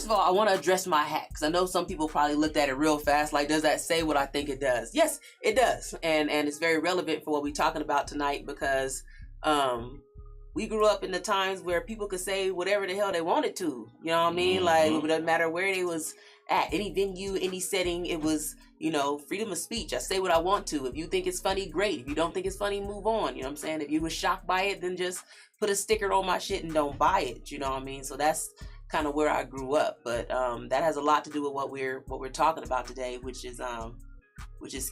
first of all, I want to address my hat because I know some people probably looked at it real fast. Like, does that say what I think it does? Yes, it does. And it's very relevant for what we're talking about tonight because we grew up in the times where people could say whatever the hell they wanted to. You know what I mean? Like, it doesn't matter where they was at, any venue, any setting. It was, freedom of speech. I say what I want to. If you think it's funny, great. If you don't think it's funny, move on. You know what I'm saying? If you were shocked by it, then just put a sticker on my shit and don't buy it. You know what I mean? So that's kind of where I grew up. But that has a lot to do with what we're talking about today, which is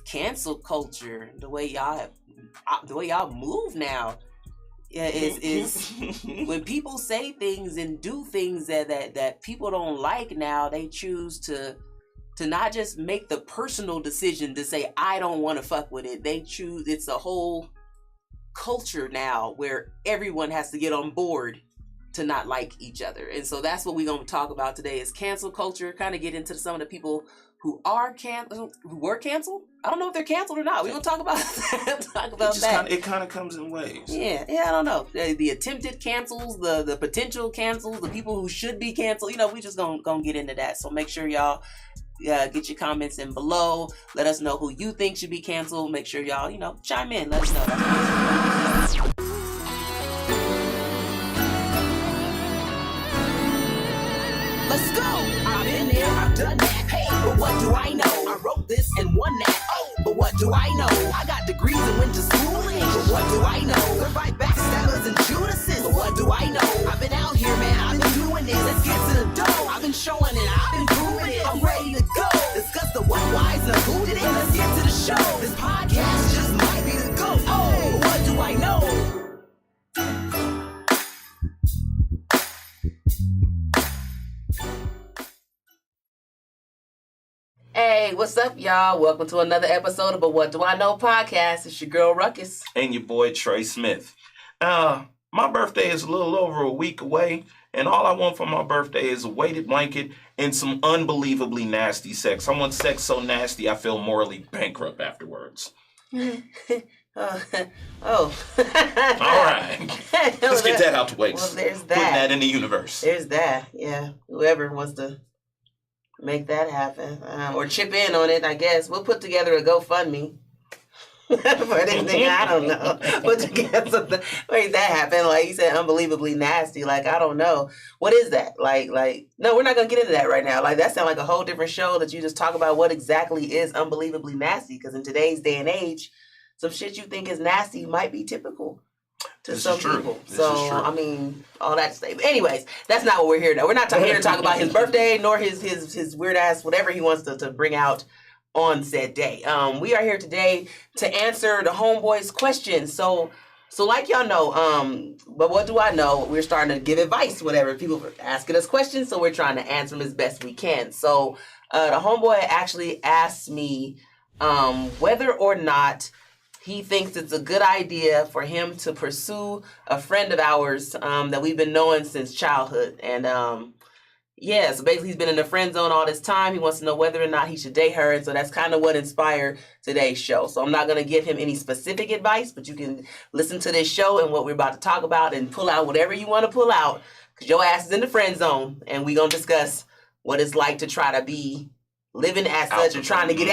cancel culture. The way y'all move now. Yeah, is when people say things and do things that people don't like now, they choose to not just make the personal decision to say, I don't want to fuck with it. They choose, it's a whole culture now where everyone has to get on board to not like each other. And so that's what we're going to talk about today is cancel culture, kind of get into some of the people who were canceled. I don't know if they're canceled or not. We're going to talk about that. It kind of comes in waves. Yeah, I don't know. The attempted cancels, the potential cancels, the people who should be canceled. We just going to get into that. So make sure y'all get your comments in below. Let us know who you think should be canceled. Make sure y'all, chime in. Let us know. Let's go! I've been there, I've done that. Hey, but what do I know? I wrote this and won that. Oh, but what do I know? I got degrees and went to school. But what do I know? Survived backstabbers and Judases. But what do I know? I've been out here, man. I've been doing this. Let's get to the dough. I've been showing it. I've been proving it. I'm ready to go. Discuss the what, whys, and who did it. Let's get to the show. This podcast just might be the go. Oh, but what do I know? Hey, what's up, y'all? Welcome to another episode of But What Do I Know podcast. It's your girl, Rukus. And your boy, Trey Smith. My birthday is a little over a week away, and all I want for my birthday is a weighted blanket and some unbelievably nasty sex. I want sex so nasty I feel morally bankrupt afterwards. Oh. All right. Let's get that out the way. Well, there's that. Putting that in the universe. There's that, yeah. Whoever wants to make that happen or chip in on it, I guess. We'll put together a GoFundMe for anything. I don't know. Put together something. Make that happen. Like you said, unbelievably nasty. Like, I don't know. What is that? Like, no, we're not going to get into that right now. Like, that sounds like a whole different show that you just talk about what exactly is unbelievably nasty. Because in today's day and age, some shit you think is nasty might be typical to some people. So, I mean, all that to say. But anyways, that's not what we're here to. We're not here to talk about his birthday, nor his weird ass, whatever he wants to bring out on said day. We are here today to answer the homeboy's questions. So like y'all know, but what do I know? We're starting to give advice, whatever. People are asking us questions, so we're trying to answer them as best we can. So the homeboy actually asked me whether or not he thinks it's a good idea for him to pursue a friend of ours that we've been knowing since childhood. And so basically he's been in the friend zone all this time. He wants to know whether or not he should date her. And so that's kind of what inspired today's show. So I'm not going to give him any specific advice, but you can listen to this show and what we're about to talk about and pull out whatever you want to pull out because your ass is in the friend zone. And we're going to discuss what it's like to try to be living as such or trying to get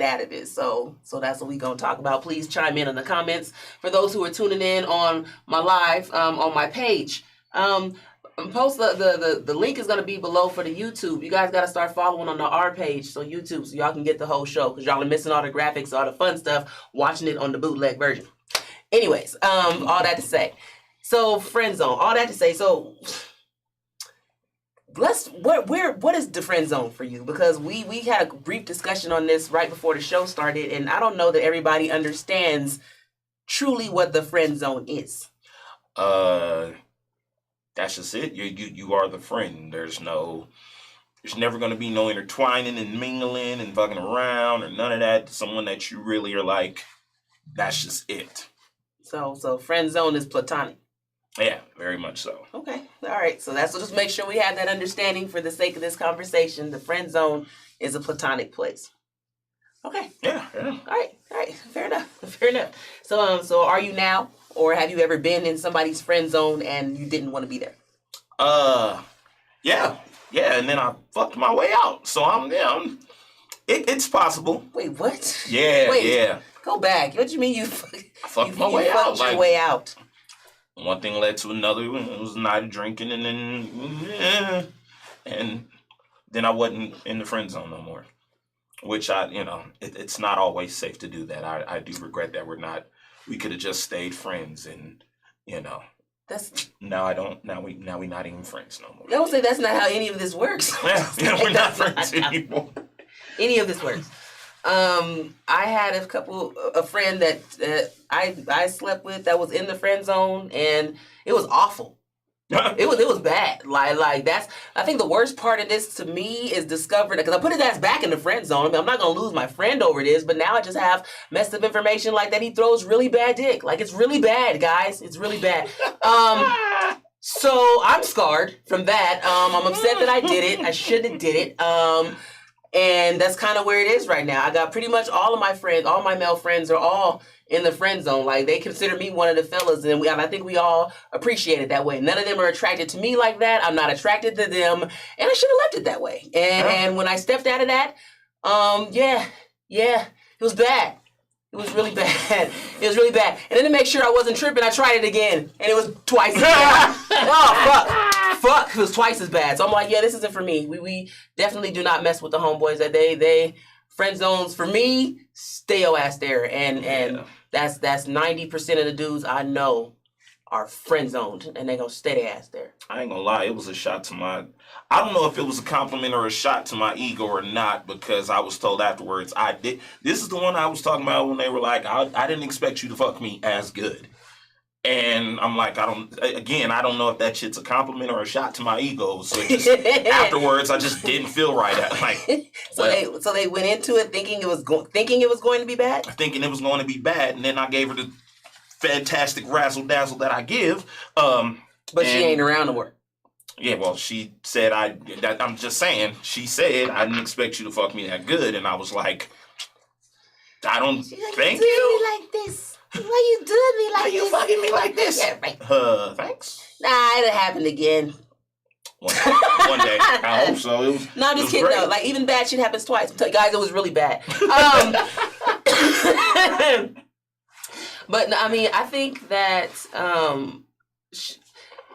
out of it. So that's what we're going to talk about. Please chime in the comments. For those who are tuning in on my live, on my page, post the link is going to be below for the YouTube. You guys got to start following on the R page, so YouTube, so y'all can get the whole show because y'all are missing all the graphics, all the fun stuff, watching it on the bootleg version. Anyways, all that to say. So friend zone, all that to say. So what is the friend zone for you? Because we had a brief discussion on this right before the show started, and I don't know that everybody understands truly what the friend zone is. That's just it. You are the friend. There's never going to be no intertwining and mingling and fucking around or none of that. Someone that you really are like, that's just it. So friend zone is platonic. Yeah, very much so. Okay. All right. So just make sure we have that understanding for the sake of this conversation. The friend zone is a platonic place. Okay. Yeah. All right. Fair enough. So are you now, or have you ever been in somebody's friend zone and you didn't want to be there? Yeah, and then I fucked my way out. So it's possible. Wait, what? Yeah, Wait, yeah. Go back. What do you mean you fucked my way fucked out. your Like, way out? One thing led to another. It was a night of drinking, and then I wasn't in the friend zone no more. Which it's not always safe to do that. I do regret that we could have just stayed friends, and That's now I don't. Now we not even friends no more. don't say that's not how any of this works. Yeah, we're not friends anymore. Any of this works. I had a friend that I slept with that was in the friend zone, and it was awful. It was bad. Like that's, I think the worst part of this to me is discovering, because I put his ass back in the friend zone. I mean, I'm not gonna lose my friend over this, but now I just have messed up information like that he throws really bad dick. Like, it's really bad, guys. It's really bad. So I'm scarred from that. I'm upset that I did it. I shouldn't have did it. And that's kind of where it is right now. I got pretty much all of my friends, all my male friends are all in the friend zone. Like, they consider me one of the fellas, and I think we all appreciate it that way. None of them are attracted to me like that. I'm not attracted to them, and I should have left it that way. And when I stepped out of that, it was bad. It was really bad. It was really bad. And then to make sure I wasn't tripping, I tried it again, and it was twice as bad. Oh, fuck. It was twice as bad. So I'm like, yeah, this isn't for me. We definitely do not mess with the homeboys. That they friend zones for me. Stay your ass there, and that's 90% of the dudes I know are friend zoned, and they gonna stay their ass there. I ain't gonna lie, it was a shot to my. I don't know if it was a compliment or a shot to my ego or not, because I was told afterwards I did. This is the one I was talking about when they were like, I didn't expect you to fuck me as good. And I'm like, I don't know if that shit's a compliment or a shot to my ego. So just afterwards, I just didn't feel right. So they went into it thinking it was going to be bad. Thinking it was going to be bad, and then I gave her the fantastic razzle dazzle that I give. But she ain't around no more. Yeah, well, she said I'm just saying. She said I didn't expect you to fuck me that good, and I was like, I don't thank you. Like this. Why you doing me like this? Why you fucking me like this? Yeah, right. Thanks. Nah, it'll happen again. One day. I hope so. No, I'm just kidding though. Like, even bad shit happens twice. Guys, it was really bad. But I mean, I think that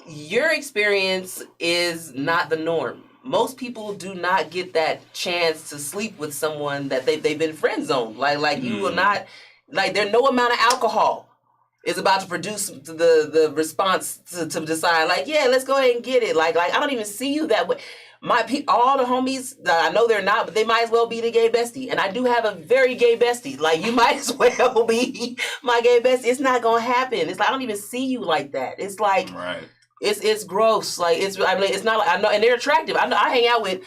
your experience is not the norm. Most people do not get that chance to sleep with someone that they've been friend zoned. Like you will not. Like, there's no amount of alcohol is about to produce the response to decide, like, yeah, let's go ahead and get it. Like I don't even see you that way. All the homies, I know they're not, but they might as well be the gay bestie. And I do have a very gay bestie. Like, you might as well be my gay bestie. It's not going to happen. It's like, I don't even see you like that. It's like, right. It's gross. Like, it's not like, I know, and they're attractive. I hang out with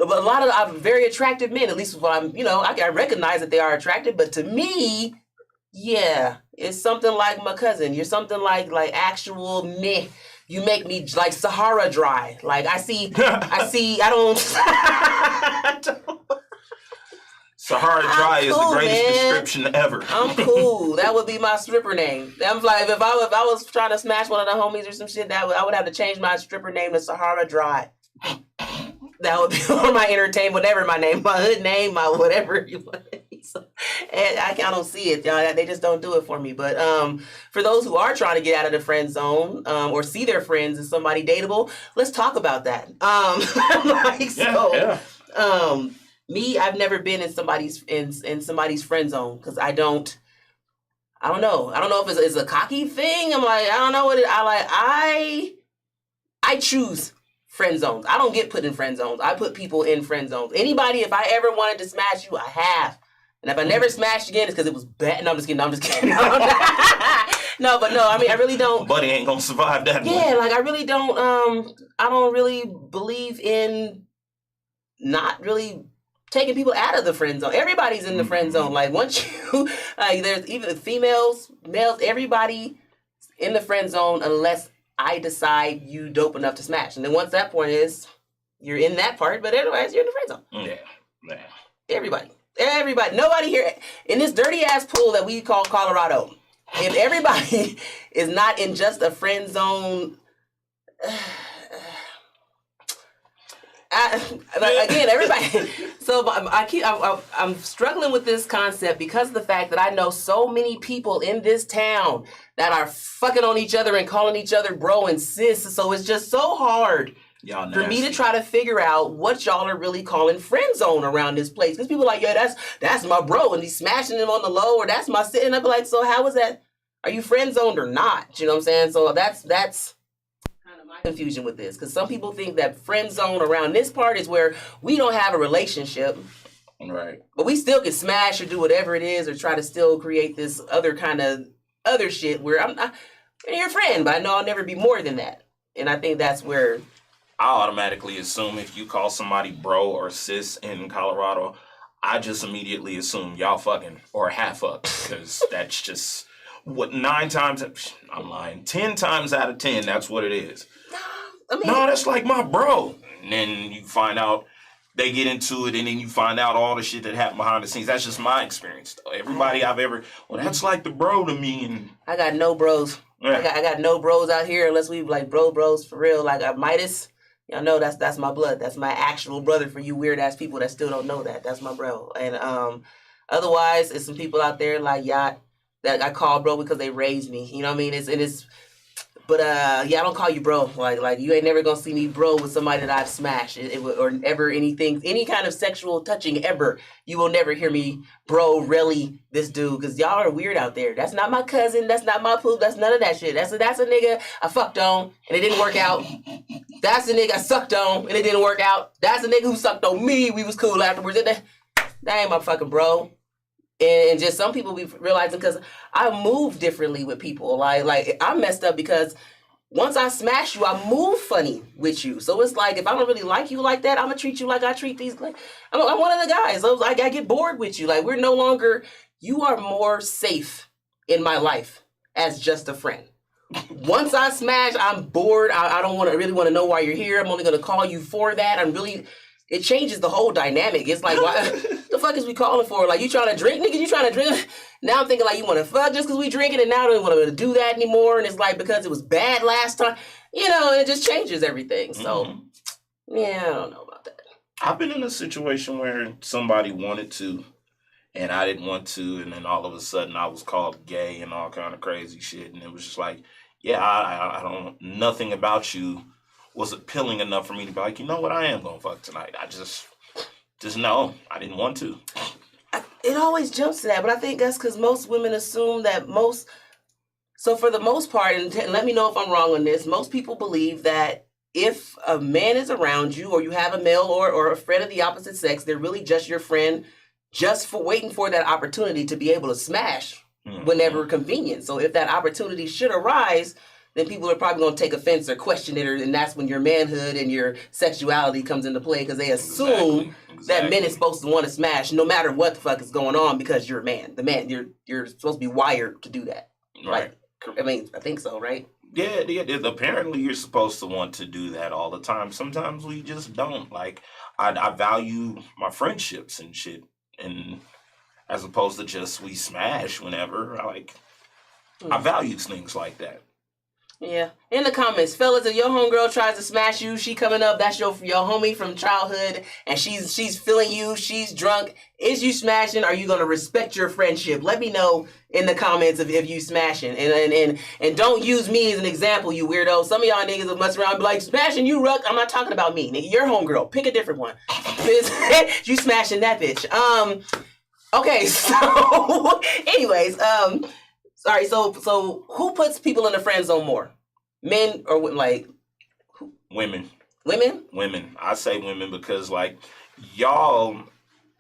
a lot of very attractive men, at least what I recognize that they are attractive, but to me, yeah, it's something like my cousin. You're something like actual meh. You make me like Sahara dry. Like, I don't. Sahara dry is the greatest man. description ever. I'm cool. That would be my stripper name. I'm like, if I was trying to smash one of the homies or some shit, I would have to change my stripper name to Sahara Dry. That would be my entertainment, whatever my name, my hood name, my whatever you want. So, and I don't see it. They just don't do it for me. But for those who are trying to get out of the friend zone or see their friends as somebody dateable, let's talk about that. Me, I've never been in somebody's friend zone because I don't know. I don't know if it's a cocky thing. I'm like, I don't know what I choose friend zones. I don't get put in friend zones. I put people in friend zones. Anybody, if I ever wanted to smash you, I have. And if I never smashed again, it's because it was bad. No, I'm just kidding. No, but no, I mean, I really don't. Buddy ain't gonna survive that. Yeah, like, I really don't, I don't really believe in not really taking people out of the friend zone. Everybody's in the friend zone. Like, once you, there's even females, males, everybody in the friend zone unless I decide you dope enough to smash. And then once that point is, you're in that part, but otherwise you're in the friend zone. Yeah. Everybody. Nobody here in this dirty ass pool that we call Colorado. If everybody is not in just a friend zone, Again, everybody. So I'm struggling with this concept because of the fact that I know so many people in this town that are fucking on each other and calling each other bro and sis. So it's just so hard for me to try to figure out what y'all are really calling friend zone around this place. Because people are like, yeah, that's my bro, and he's smashing him on the low, or that's my sis. And I'd be like, so how is that? Are you friend zoned or not? You know what I'm saying? So that's kind of my confusion with this, because some people think that friend zone around this part is where we don't have a relationship, right? But we still can smash or do whatever it is, or try to still create this other kind of other shit where I'm your friend, but I know I'll never be more than that. And I think that's where I automatically assume if you call somebody bro or sis in Colorado, I just immediately assume y'all fucking or half fucked, because that's just what 9 times. I'm lying. 10 times out of 10, that's what it is. I mean, no, that's like my bro. And then you find out they get into it, and then you find out all the shit that happened behind the scenes. That's just my experience, though. Everybody I've ever, well, that's like the bro to me. And I got no bros. Yeah. I got no bros out here unless we like bros for real. Like Midas, y'all know that's my blood. That's my actual brother. For you weird ass people that still don't know that, that's my bro. And otherwise, it's some people out there like Yacht that I call bro because they raised me. You know what I mean? But I don't call you bro. Like you ain't never gonna see me bro with somebody that I've smashed or ever anything, any kind of sexual touching ever. You will never hear me bro really this dude, because y'all are weird out there. That's not my cousin. That's not my poop. That's none of that shit. That's a nigga I fucked on and it didn't work out. That's a nigga I sucked on and it didn't work out. That's a nigga who sucked on me. We was cool afterwards. That ain't my fucking bro. And just some people be realizing, because I move differently with people. Like I'm messed up because once I smash you, I move funny with you. So it's like, if I don't really like you like that, I'm gonna treat you like I treat these. Like I'm one of the guys. I get bored with you. Like we're no longer. You are more safe in my life as just a friend. Once I smash, I'm bored. I don't really want to know why you're here. I'm only gonna call you for that. It changes the whole dynamic. It's like, why the fuck is we calling for? Like, you trying to drink, nigga? You trying to drink? Now I'm thinking like you want to fuck just because we drinking, and now I don't want to do that anymore. And it's like, because it was bad last time, and it just changes everything. So, yeah, I don't know about that. I've been in a situation where somebody wanted to, and I didn't want to, and then all of a sudden I was called gay and all kind of crazy shit, and it was just like, yeah, I don't, nothing about you was appealing enough for me to be like, you know what, I am gonna fuck tonight. I just no, I didn't want to. It always jumps to that, but I think that's because most women assume that so for the most part, and let me know if I'm wrong on this, most people believe that if a man is around you, or you have a male or a friend of the opposite sex, they're really just your friend, just for waiting for that opportunity to be able to smash whenever convenient. So if that opportunity should arise, then people are probably going to take offense or question it, and that's when your manhood and your sexuality comes into play, because they assume that men is supposed to want to smash no matter what the fuck is going on, because you're a man. The man, you're supposed to be wired to do that. Right. Like, I mean, I think so, right? Yeah, apparently you're supposed to want to do that all the time. Sometimes we just don't. Like, I value my friendships and shit, and as opposed to just we smash whenever. I value things like that. Yeah. In the comments, fellas, if your homegirl tries to smash you, she coming up, that's your homie from childhood, and she's feeling you, she's drunk. Is you smashing? Are you gonna respect your friendship? Let me know in the comments if you smashing. And don't use me as an example, you weirdo. Some of y'all niggas will mess around and be like, smashing you, Ruck. I'm not talking about me, nigga. Your homegirl. Pick a different one. You smashing that bitch. Okay, so anyways, sorry, so who puts people in the friend zone more? Men or like women? Women? I say women because like y'all,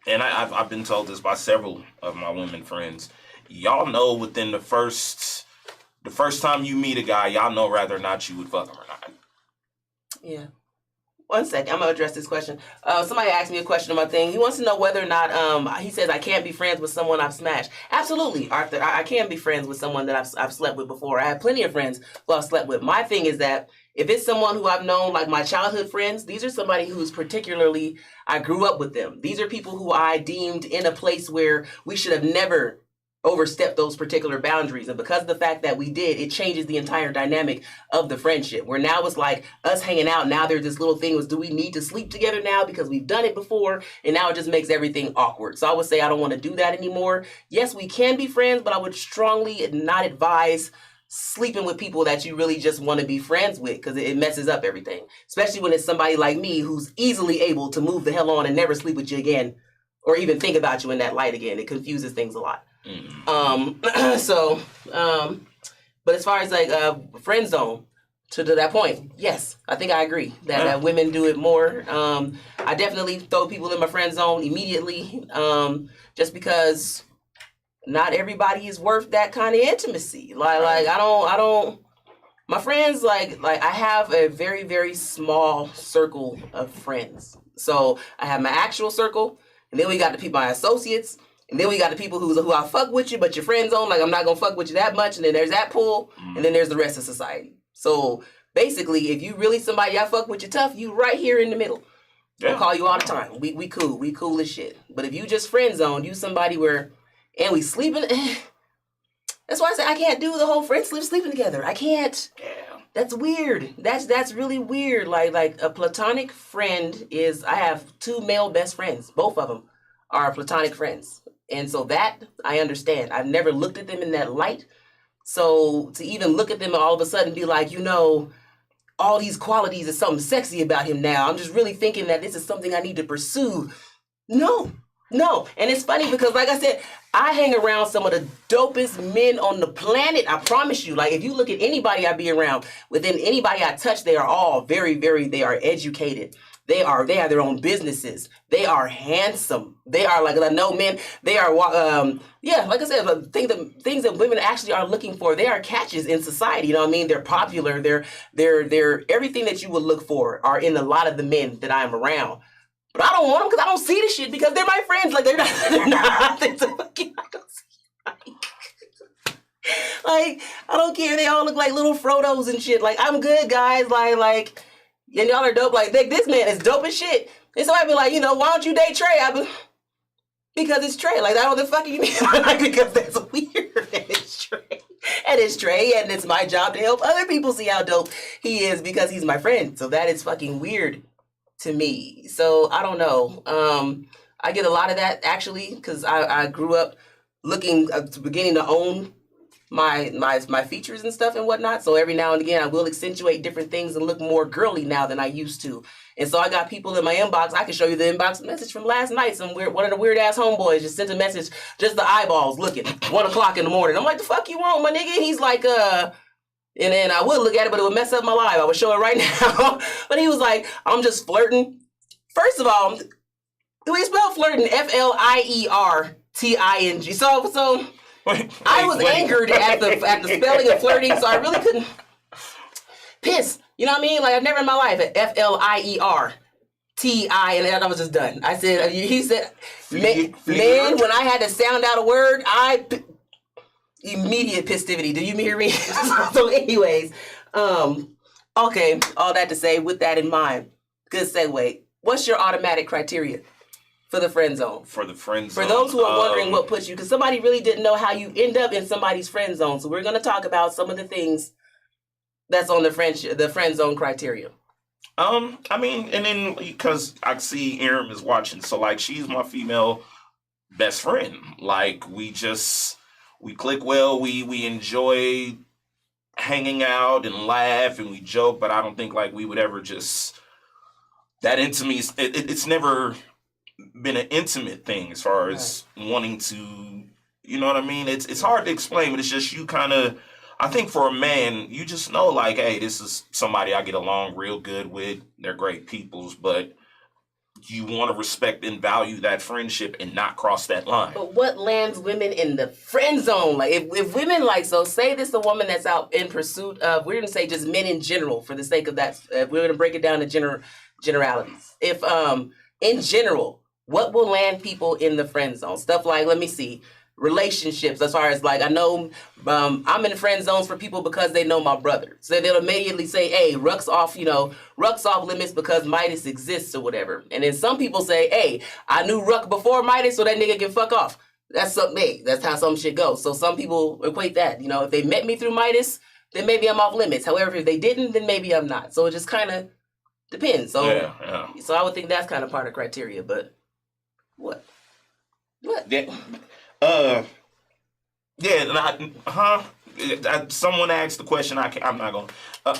and I've been told this by several of my women friends. Y'all know within the first time you meet a guy, y'all know whether or not you would fuck him or not. Yeah. 1 second, I'm gonna address this question. Somebody asked me a question on my thing. He wants to know whether or not he says I can't be friends with someone I've smashed. Absolutely, Arthur. I can be friends with someone that I've slept with before. I have plenty of friends who I've slept with. My thing is that if it's someone who I've known, like my childhood friends, these are somebody who's particularly, I grew up with them. These are people who I deemed in a place where we should have never overstep those particular boundaries. And because of the fact that we did, it changes the entire dynamic of the friendship, where now it's like us hanging out. Now there's this little thing was, do we need to sleep together now because we've done it before? And now it just makes everything awkward. So I would say I don't want to do that anymore. Yes, we can be friends, but I would strongly not advise sleeping with people that you really just want to be friends with, because it messes up everything, especially when it's somebody like me who's easily able to move the hell on and never sleep with you again or even think about you in that light again. It confuses things a lot. But as far as like friend zone, to that point, yes, I think I agree that women do it more. I definitely throw people in my friend zone immediately, just because not everybody is worth that kind of intimacy. Like I don't. My friends, like I have a very, very small circle of friends. So I have my actual circle, and then we got the people, my associates. And then we got the people who I fuck with you, but your friend zone, like I'm not gonna fuck with you that much. And then there's that pool, and then there's the rest of society. So basically, if you really somebody I fuck with you tough, you right here in the middle. I'll call you all the time. We cool as shit. But if you just friend zone, you somebody where, and we sleeping. That's why I say I can't do the whole friend sleeping together. I can't. Yeah. That's weird. That's really weird. Like a platonic friend is. I have 2 male best friends. Both of them are platonic friends. And so that I understand. I've never looked at them in that light. So to even look at them and all of a sudden be like, all these qualities is something sexy about him now. I'm just really thinking that this is something I need to pursue. No. And it's funny because, like I said, I hang around some of the dopest men on the planet. I promise you. Like, if you look at anybody I be around, within anybody I touch, they are all very, very, they are educated. They have their own businesses. They are handsome. They are, like, I know men, they are, like I said, things that women actually are looking for. They are catches in society. You know what I mean? They're popular. They're everything that you would look for are in a lot of the men that I'm around. But I don't want them because I don't see the shit because they're my friends. Like, they're not. I don't see. Like, I don't care. They all look like little Frodos and shit. Like, I'm good, guys. Like, and y'all are dope. Like, this man is dope as shit. And so I'd be like, why don't you date Trey? Because it's Trey. Like, what the fuck you mean? Like, because that's weird. And it's Trey. And it's Trey. And it's my job to help other people see how dope he is because he's my friend. So that is fucking weird to me. So I don't know. I get a lot of that actually because I grew up beginning to own my features and stuff and whatnot. So every now and again, I will accentuate different things and look more girly now than I used to. And so I got people in my inbox. I can show you the inbox message from last night. One of the weird ass homeboys just sent a message, just the eyeballs looking, 1:00 in the morning. I'm like, the fuck you want, my nigga? He's like, and then I would look at it, but it would mess up my life. I would show it right now. But he was like, I'm just flirting. First of all, do we spell flirting? FLIERTING. So I was angered at the spelling of flirting, so I really couldn't piss. You know what I mean? Like, I've never in my life at FLIERTI, and I was just done. I said, he said, man, when I had to sound out a word, immediate pistivity. Do you hear me? So anyways, okay, all that to say, with that in mind, good segue. What's your automatic criteria for the friend zone? For the friend zone. For those who are wondering what puts you, because somebody really didn't know how you end up in somebody's friend zone. So we're going to talk about some of the things that's on the friend zone criteria. I mean, and then because I see Erin is watching, so like she's my female best friend. Like we click well, we enjoy hanging out and laugh and we joke, but I don't think like we would ever just that intimacy. It's never been an intimate thing as far as wanting to, you know what I mean? It's hard to explain, but it's just you kind of. I think for a man, you just know, like, hey, this is somebody I get along real good with. They're great peoples, but you want to respect and value that friendship and not cross that line. But what lands women in the friend zone? Like, if women, like, so say this a woman that's out in pursuit of, we're going to say just men in general for the sake of that. We're going to break it down to generalities. If, in general, what will land people in the friend zone? Stuff like, let me see. Relationships, as far as like I know I'm in friend zones for people because they know my brother, so they'll immediately say, hey, Ruck's off limits because Midas exists or whatever. And then some people say, hey, I knew Ruck before Midas, so that nigga can fuck off. That's how some shit goes. So some people equate that. You know, if they met me through Midas, then maybe I'm off limits. However, if they didn't, then maybe I'm not. So it just kind of depends. So so I would think that's kind of part of criteria. But what? Someone asked the question. I'm not gonna.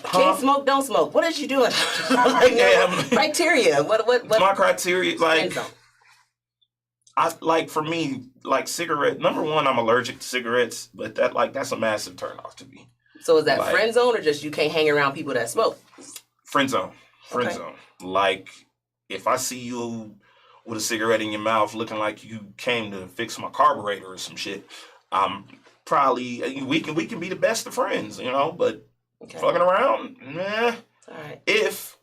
Can't smoke, don't smoke. What is you doing? Criteria. What? My criteria, for me, like cigarette. Number one, I'm allergic to cigarettes, but that's a massive turnoff to me. So is that friend zone or just you can't hang around people that smoke? Friend zone. Like if I see you with a cigarette in your mouth, looking like you came to fix my carburetor or some shit, probably we can be the best of friends, you know. But fucking around, nah. All right. If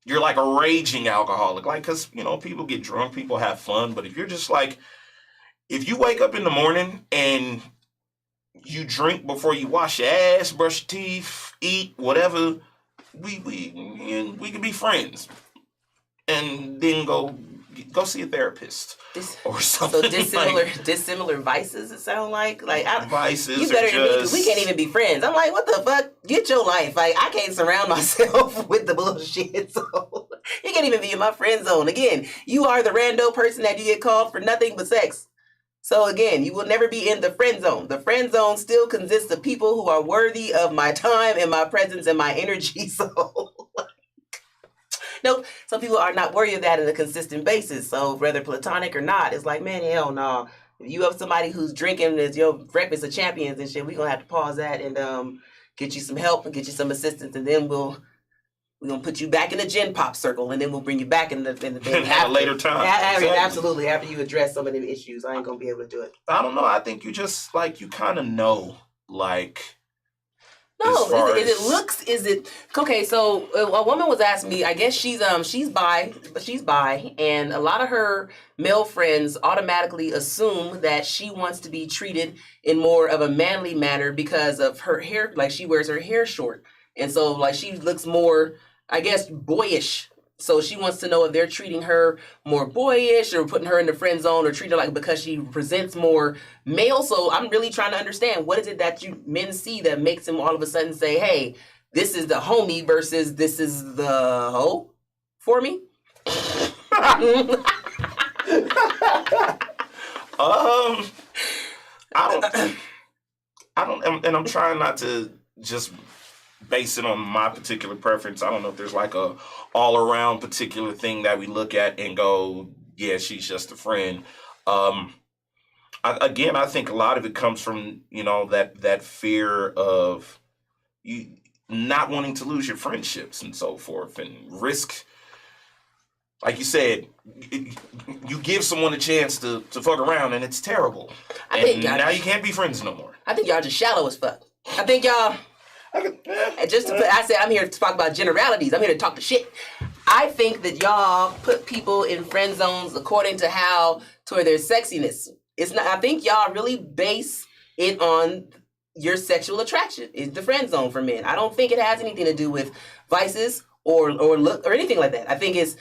you're like a raging alcoholic, like, cause you know people get drunk, people have fun, but if you're just like, if you wake up in the morning and you drink before you wash your ass, brush your teeth, eat, whatever, we can be friends, and then go see a therapist or something. So dissimilar vices. It sound like vices. You better than me because we can't even be friends. I'm like, what the fuck? Get your life. Like I can't surround myself with the bullshit. So you can't even be in my friend zone. Again, you are the rando person that you get called for nothing but sex. So again, you will never be in the friend zone. The friend zone still consists of people who are worthy of my time and my presence and my energy. So nope, some people are not worthy of that on a consistent basis. So whether platonic or not, it's like, man, hell no. If you have somebody who's drinking as your breakfast of champions and shit, we're gonna have to pause that and get you some help and get you some assistance, and then we're gonna put you back in the Gen Pop circle, and then we'll bring you back in the thing at a later time. Absolutely, after you address some of the issues, I ain't gonna be able to do it. I don't know. I think you just you kind of know, like. No, is it okay? So a woman was asking me. I guess she's bi, and a lot of her male friends automatically assume that she wants to be treated in more of a manly manner because of her hair. Like she wears her hair short, and so like she looks more, I guess, boyish. So she wants to know if they're treating her more boyish or putting her in the friend zone or treating her like because she presents more male. So I'm really trying to understand, what is it that you men see that makes them all of a sudden say, hey, this is the homie versus this is the hoe for me? I don't, and I'm trying not to just base it on my particular preference. I don't know if there's like a all around particular thing that we look at and go, yeah, she's just a friend. I think a lot of it comes from, you know, that fear of you not wanting to lose your friendships and so forth, and risk. Like you said, you give someone a chance to fuck around and it's terrible. Now you can't be friends no more. I think y'all just shallow as fuck. I think y'all. I said I'm here to talk about generalities. I'm here to talk the shit. I think that y'all put people in friend zones according to their sexiness. It's not. I think y'all really base it on your sexual attraction. It's the friend zone for men. I don't think it has anything to do with vices or look or anything like that. I think it's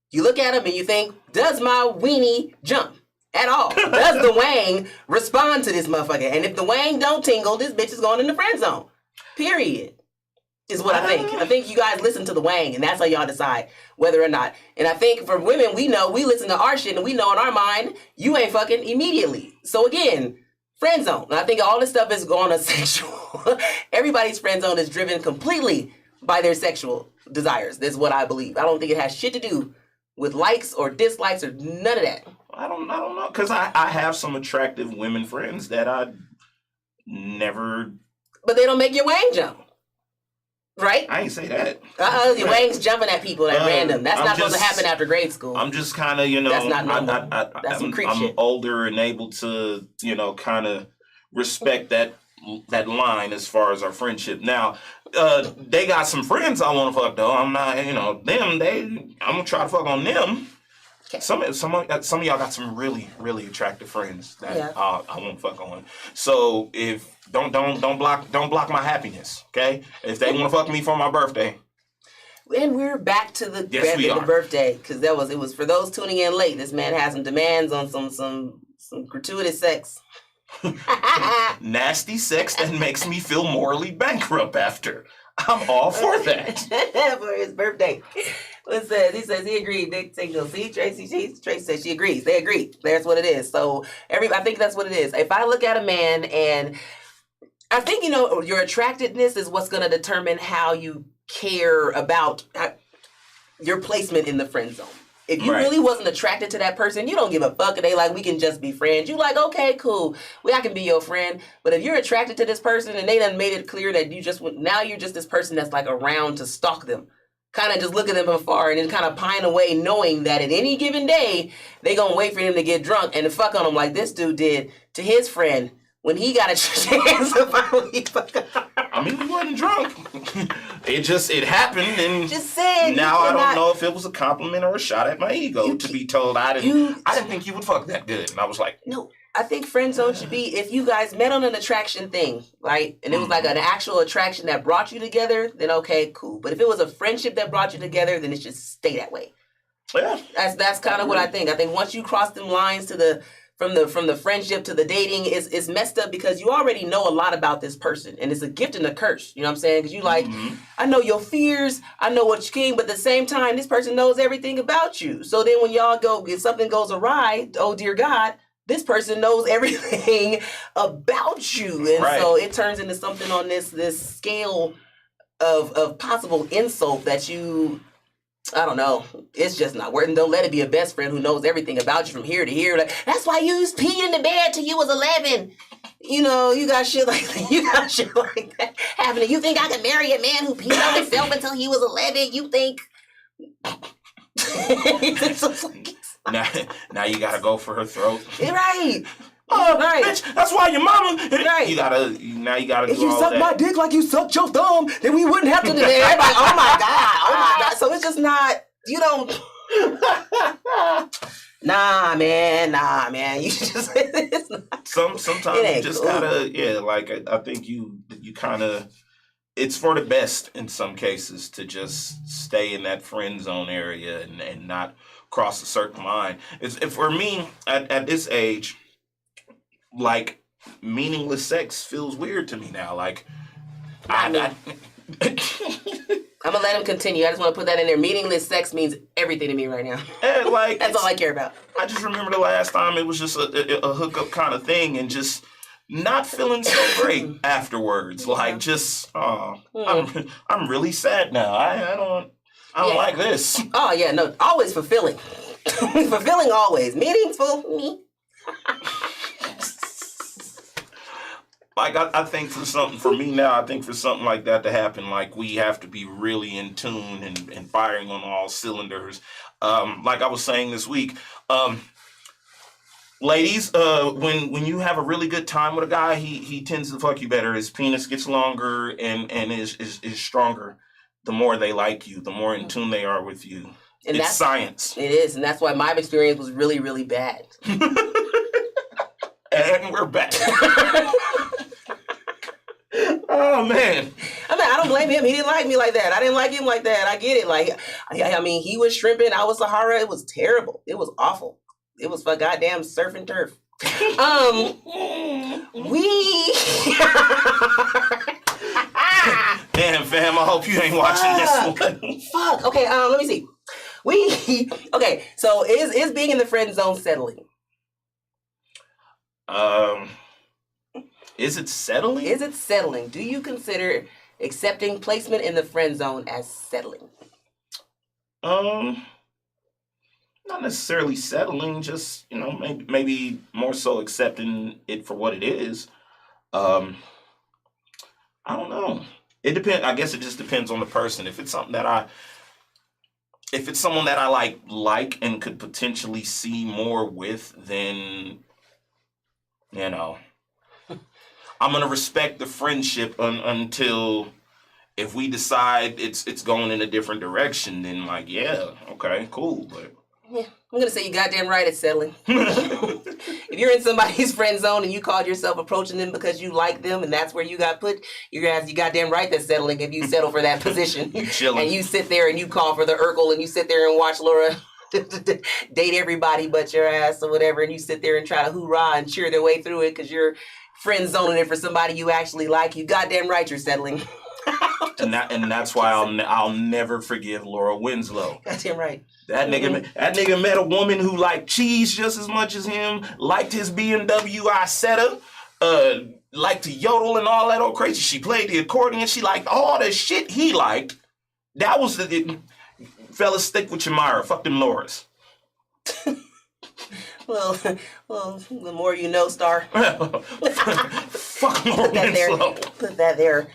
you look at them and you think, does my weenie jump at all? Does the wang respond to this motherfucker? And if the wang don't tingle, this bitch is going in the friend zone. Period. Is what I think. I think you guys listen to the wang, and that's how y'all decide whether or not. And I think for women, we know we listen to our shit, and we know in our mind you ain't fucking immediately. So again, friend zone. And I think all this stuff is going on sexual. Everybody's friend zone is driven completely by their sexual desires. That's what I believe. I don't think it has shit to do with likes or dislikes or none of that. I don't know, because I have some attractive women friends that I never. But they don't make your wang jump. Right? I ain't say that. Your wang's jumping at people at random. That's not supposed to happen after grade school. I'm just kind of, you know, that's not normal. That's some creep shit. I'm older and able to, you know, kind of respect that line as far as our friendship. Now, they got some friends I want to fuck though. I'm not, you know, I'm gonna try to fuck on them. Okay. Some of y'all got some really, really attractive friends that I won't fuck on. So if don't block my happiness, okay? If they want to fuck me for my birthday. And we're back to the birthday, because it was for those tuning in late. This man has some demands on some Some gratuitous sex. Nasty sex that makes me feel morally bankrupt after. I'm all for that. For his birthday. What says? He says he agreed. Nick Signal. See, Tracy says she agrees. They agree. That's what it is. So I think that's what it is. If I look at a man and I think, your attractiveness is what's going to determine how you care about your placement in the friend zone. If you really wasn't attracted to that person, you don't give a fuck. And they like, we can just be friends. You like, okay, cool. I can be your friend. But if you're attracted to this person and they done made it clear that now you're just this person that's like around to stalk them. Kind of just look at them from afar and then kind of pine away knowing that at any given day, they going to wait for him to get drunk and to fuck on him like this dude did to his friend when he got a chance to finally fuck on. I mean, he wasn't drunk. It happened, and just saying. Now I don't know if it was a compliment or a shot at my ego to be told I didn't think you would fuck that good, and I was like, no. I think friend zone should be if you guys met on an attraction thing, right? And it was like an actual attraction that brought you together, then okay, cool. But if it was a friendship that brought you together, then it should stay that way. Yeah. That's kind of what I think. I think once you cross them lines to from the friendship to the dating, it's messed up because you already know a lot about this person. And it's a gift and a curse. You know what I'm saying? Because you like, I know your fears, I know what you can, but at the same time, this person knows everything about you. So then when if something goes awry, oh dear God, this person knows everything about you. And so it turns into something on this scale of possible insult that I don't know. It's just not working. Don't let it be a best friend who knows everything about you from here to here. Like, that's why you used to pee in the bed till you was 11. You got shit like that happening. You think I could marry a man who peed on himself until he was 11? You think? Now you gotta go for her throat. Right. Oh, right. Bitch, that's why your mama. Right. You gotta if do you all suck that. My dick like you sucked your thumb, then we wouldn't have to do that. Everybody, oh my God. So it's just not, you don't. Nah, man. You just, it's not. Sometimes you just gotta, I think you kind of, it's for the best in some cases to just stay in that friend zone area and not cross a certain line. For me, at this age, like, meaningless sex feels weird to me now. Like, I'm gonna let him continue. I just want to put that in there. Meaningless sex means everything to me right now. And like, that's all I care about. I just remember the last time it was just a hookup kind of thing, and just not feeling so great afterwards. Like, just I'm really sad now. I don't like this. Oh yeah, no, always fulfilling. Fulfilling always. Meaningful me. Like, I think for me now, I think for something like that to happen, like, we have to be really in tune and firing on all cylinders. Like I was saying this week, ladies, when you have a really good time with a guy, he tends to fuck you better. His penis gets longer and is stronger. The more they like you, the more in tune they are with you. And it's science. It is, and that's why my experience was really, really bad. And we're back. Oh, man. I don't blame him. He didn't like me like that. I didn't like him like that. I get it. Like, I mean, he was shrimping. I was Sahara. It was terrible. It was awful. It was for goddamn surf and turf. Damn, fam, I hope you ain't watching this one. Fuck. Okay, let me see. Okay, so is being in the friend zone settling? Is it settling? Is it settling? Do you consider accepting placement in the friend zone as settling? Not necessarily settling, just, maybe more so accepting it for what it is. I don't know. It depends. I guess it just depends on the person. If it's someone that I like and could potentially see more with, then, I'm gonna respect the friendship until if we decide it's going in a different direction, then okay, cool. But yeah, I'm gonna say you goddamn right it's settling. If you're in somebody's friend zone and you called yourself approaching them because you like them and that's where you got put, you goddamn right that's settling if you settle for that position. You chilling. And you sit there and you call for the Urkel and you sit there and watch Laura date everybody but your ass or whatever, and you sit there and try to hoorah and cheer their way through it because you're friend zoning it for somebody you actually like. You goddamn right you're settling. And that's why I'll never forgive Laura Winslow. Goddamn right. That nigga met a woman who liked cheese just as much as him, liked his BMW Isetta, liked to yodel and all that old crazy. She played the accordion. She liked all the shit he liked. That was fellas, stick with your Myra. Fuck them Lauras. Well, the more you know, Star. Fuck Laura Winslow. Put that there.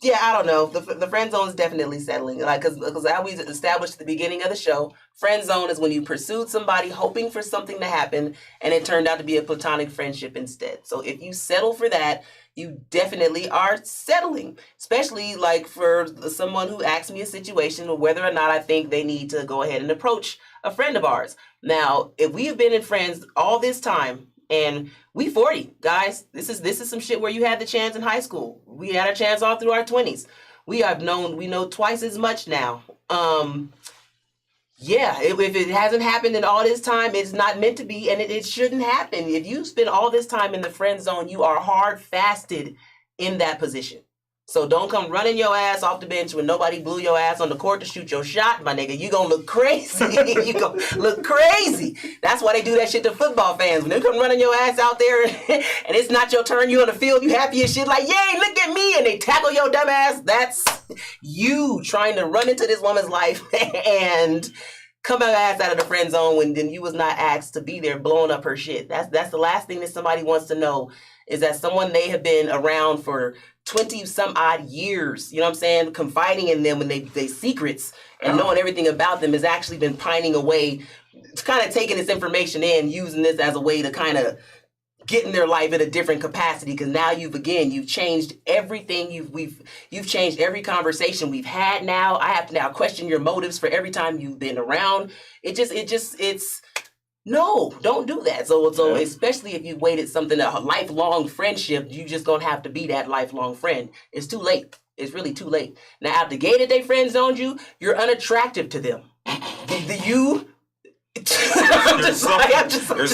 Yeah, I don't know. The friend zone is definitely settling. Like, because how we established at the beginning of the show, friend zone is when you pursued somebody hoping for something to happen, and it turned out to be a platonic friendship instead. So if you settle for that, you definitely are settling. Especially like for someone who asks me a situation or whether or not I think they need to go ahead and approach a friend of ours. Now, if we have been in friends all this time, and we 40, guys, this is some shit where you had the chance in high school. We had a chance all through our 20s. We know twice as much now. Yeah, if it hasn't happened in all this time, it's not meant to be, and it shouldn't happen. If you spend all this time in the friend zone, you are hard fasted in that position. So don't come running your ass off the bench when nobody blew your ass on the court to shoot your shot, my nigga. You gonna look crazy. You gonna look crazy. That's why they do that shit to football fans. When they come running your ass out there and it's not your turn, you on the field, you happy as shit, like, yay, look at me, and they tackle your dumb ass. That's you trying to run into this woman's life and come your ass out of the friend zone when then you was not asked to be there blowing up her shit. That's the last thing that somebody wants to know, is that someone they have been around for 20 some odd years, you know what I'm saying, confiding in them when they secrets and knowing everything about them, has actually been pining away, kind of taking this information in, using this as a way to kind of get in their life in a different capacity, because now you've changed everything. You've changed every conversation we've had. Now I have to now question your motives for every time you've been around. It's no, don't do that. So especially if you waited something, a lifelong friendship, you just gonna have to be that lifelong friend. It's too late. It's really too late. Now, out the gate that they friend zoned you, you're unattractive to them. There's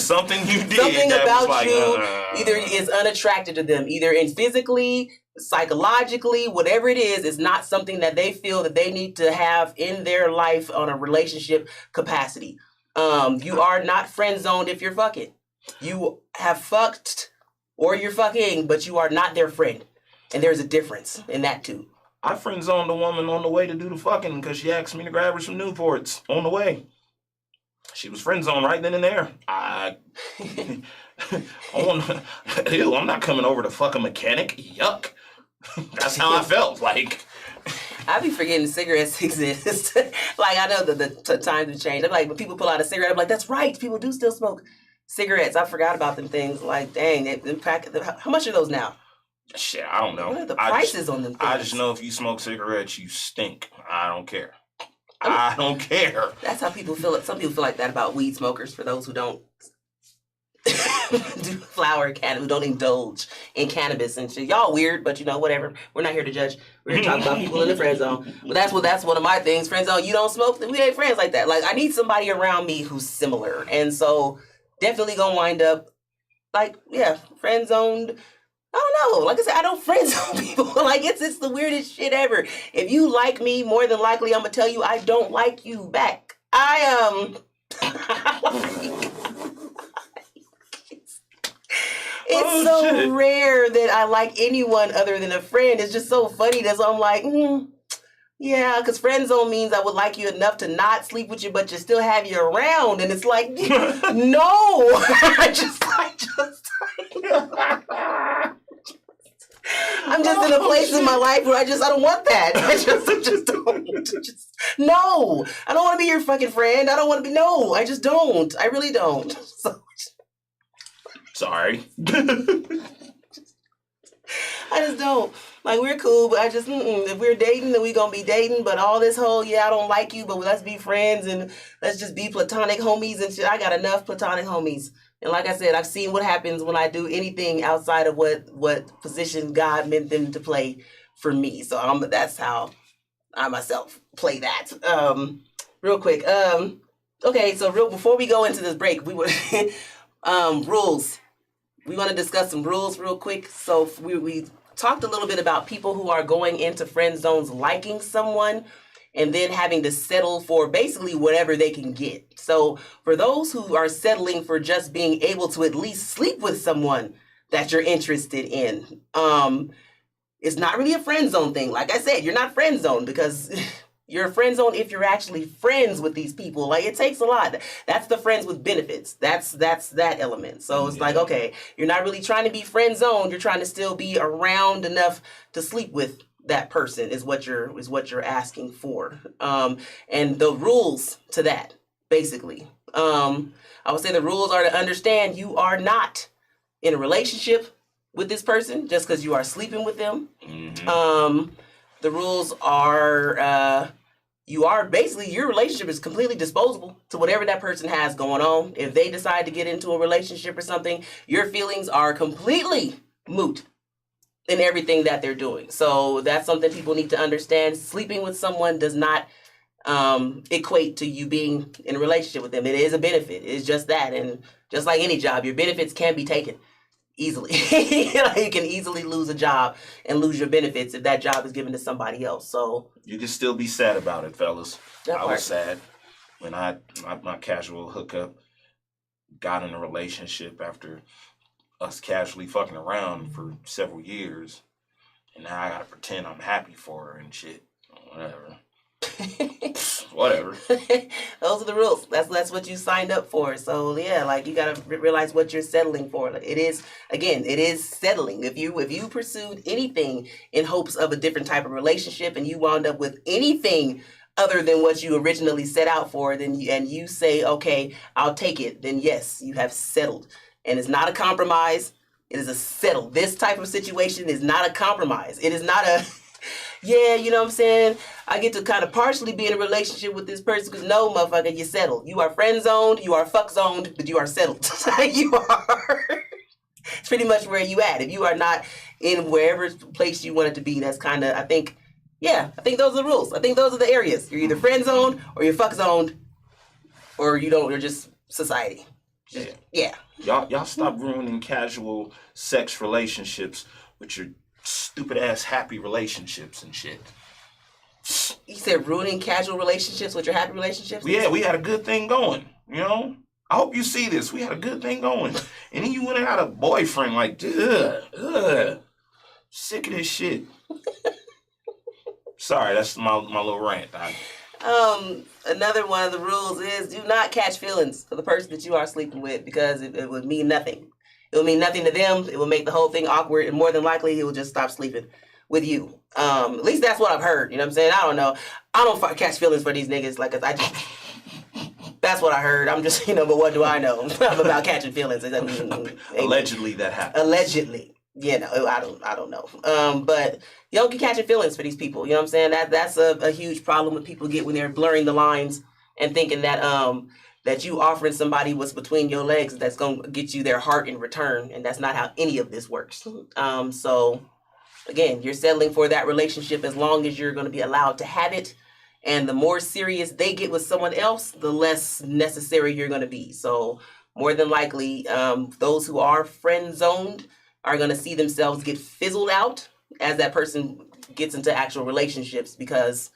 something you did. Something about like, you either is unattractive to them, either in physically, psychologically, whatever it is. It's not something that they feel that they need to have in their life on a relationship capacity. You are not friend zoned if you're fucking. You have fucked or you're fucking, but you are not their friend. And there's a difference in that too. I friend zoned a woman on the way to do the fucking because she asked me to grab her some Newports on the way. She was friend zoned right then and there. Ew, I'm not coming over to fuck a mechanic. Yuck. That's how I felt. Like, I be forgetting cigarettes exist. Like, I know the times have changed. I'm like, when people pull out a cigarette, I'm like, that's right. People do still smoke cigarettes. I forgot about them things. Like, dang, how much are those now? Shit, I don't know. What are the prices on them things? I just know if you smoke cigarettes, you stink. I don't care. I don't care. That's how people feel. Some people feel like that about weed smokers. For those who don't do flower cannabis, who don't indulge in cannabis and shit. Y'all weird, but whatever. We're not here to judge. We're here to talk about people in the friend zone. But that's one of my things. Friend zone. You don't smoke. We ain't friends like that. Like, I need somebody around me who's similar, and so definitely gonna wind up like, yeah, friend zoned. I don't know. Like I said, I don't friend zone people. Like, it's the weirdest shit ever. If you like me, more than likely I'm gonna tell you I don't like you back. It's so rare that I like anyone other than a friend. It's just so funny that I'm like, yeah, because friend zone means I would like you enough to not sleep with you, but to still have you around. And it's like, no. I'm just in a place in my life where I don't want that. I just don't. No. I don't want to be your fucking friend. I don't want to be, no, I just don't. I really don't. So, sorry. I just don't. Like, we're cool, but I just, if we're dating, then we gonna be dating. But all this whole, yeah, I don't like you, but let's be friends and let's just be platonic homies and shit. I got enough platonic homies. And like I said, I've seen what happens when I do anything outside of what position God meant them to play for me. So that's how I myself play that. Real quick. Okay, so before we go into this break, we would rules. We want to discuss some rules real quick. So we talked a little bit about people who are going into friend zones liking someone and then having to settle for basically whatever they can get. So for those who are settling for just being able to at least sleep with someone that you're interested in, it's not really a friend zone thing. Like I said, you're not friend zone because you're a friend zone if you're actually friends with these people. Like, it takes a lot. That's the friends with benefits. That's that element. So it's like, okay, you're not really trying to be friend zoned. You're trying to still be around enough to sleep with that person is what you're asking for. And the rules to that, basically. I would say the rules are to understand you are not in a relationship with this person just because you are sleeping with them. The rules are you are basically, your relationship is completely disposable to whatever that person has going on. If they decide to get into a relationship or something, your feelings are completely moot in everything that they're doing. So that's something people need to understand. Sleeping with someone does not equate to you being in a relationship with them. It is a benefit. It's just that. And just like any job, your benefits can be taken easily. You can easily lose a job and lose your benefits if that job is given to somebody else. So you can still be sad about it, fellas. I was sad when my casual hookup got in a relationship after us casually fucking around for several years, and now I gotta pretend I'm happy for her and shit. Whatever. Whatever. Those are the rules. That's what you signed up for. So yeah, like, you gotta realize what you're settling for. Like, it is settling. If you pursued anything in hopes of a different type of relationship and you wound up with anything other than what you originally set out for, then you say, okay, I'll take it, then yes, you have settled. And it's not a compromise. It is a settle. This type of situation is not a compromise. It is not a yeah, you know what I'm saying? I get to kind of partially be in a relationship with this person because no, motherfucker, you settled. You are friend zoned, you are fuck zoned, but you are settled. You are. It's pretty much where you at. If you are not in wherever place you want it to be, that's kind of, I think those are the rules. I think those are the areas. You're either friend zoned or you're fuck zoned, or you don't. You're just society. Yeah. Y'all stop ruining casual sex relationships with your stupid ass happy relationships and shit. You said ruining casual relationships with your happy relationships? Yeah, we had a good thing going, you know? I hope you see this. We had a good thing going. And then you went and got a boyfriend like, sick of this shit. Sorry, that's my little rant. Another one of the rules is do not catch feelings for the person that you are sleeping with, because it would mean nothing. It will mean nothing to them. It will make the whole thing awkward, and more than likely, he will just stop sleeping with you. At least that's what I've heard. You know what I'm saying? I don't know. I don't catch feelings for these niggas. Like, that's what I heard. I'm just, but what do I know about catching feelings? Allegedly, that happened. Allegedly. I don't know. But you don't get catching feelings for these people. You know what I'm saying? That's a huge problem that people get when they're blurring the lines and thinking that that you offering somebody what's between your legs that's going to get you their heart in return. And that's not how any of this works. So, again, you're settling for that relationship as long as you're going to be allowed to have it. And the more serious they get with someone else, the less necessary you're going to be. So, more than likely, those who are friend zoned are going to see themselves get fizzled out as that person gets into actual relationships, because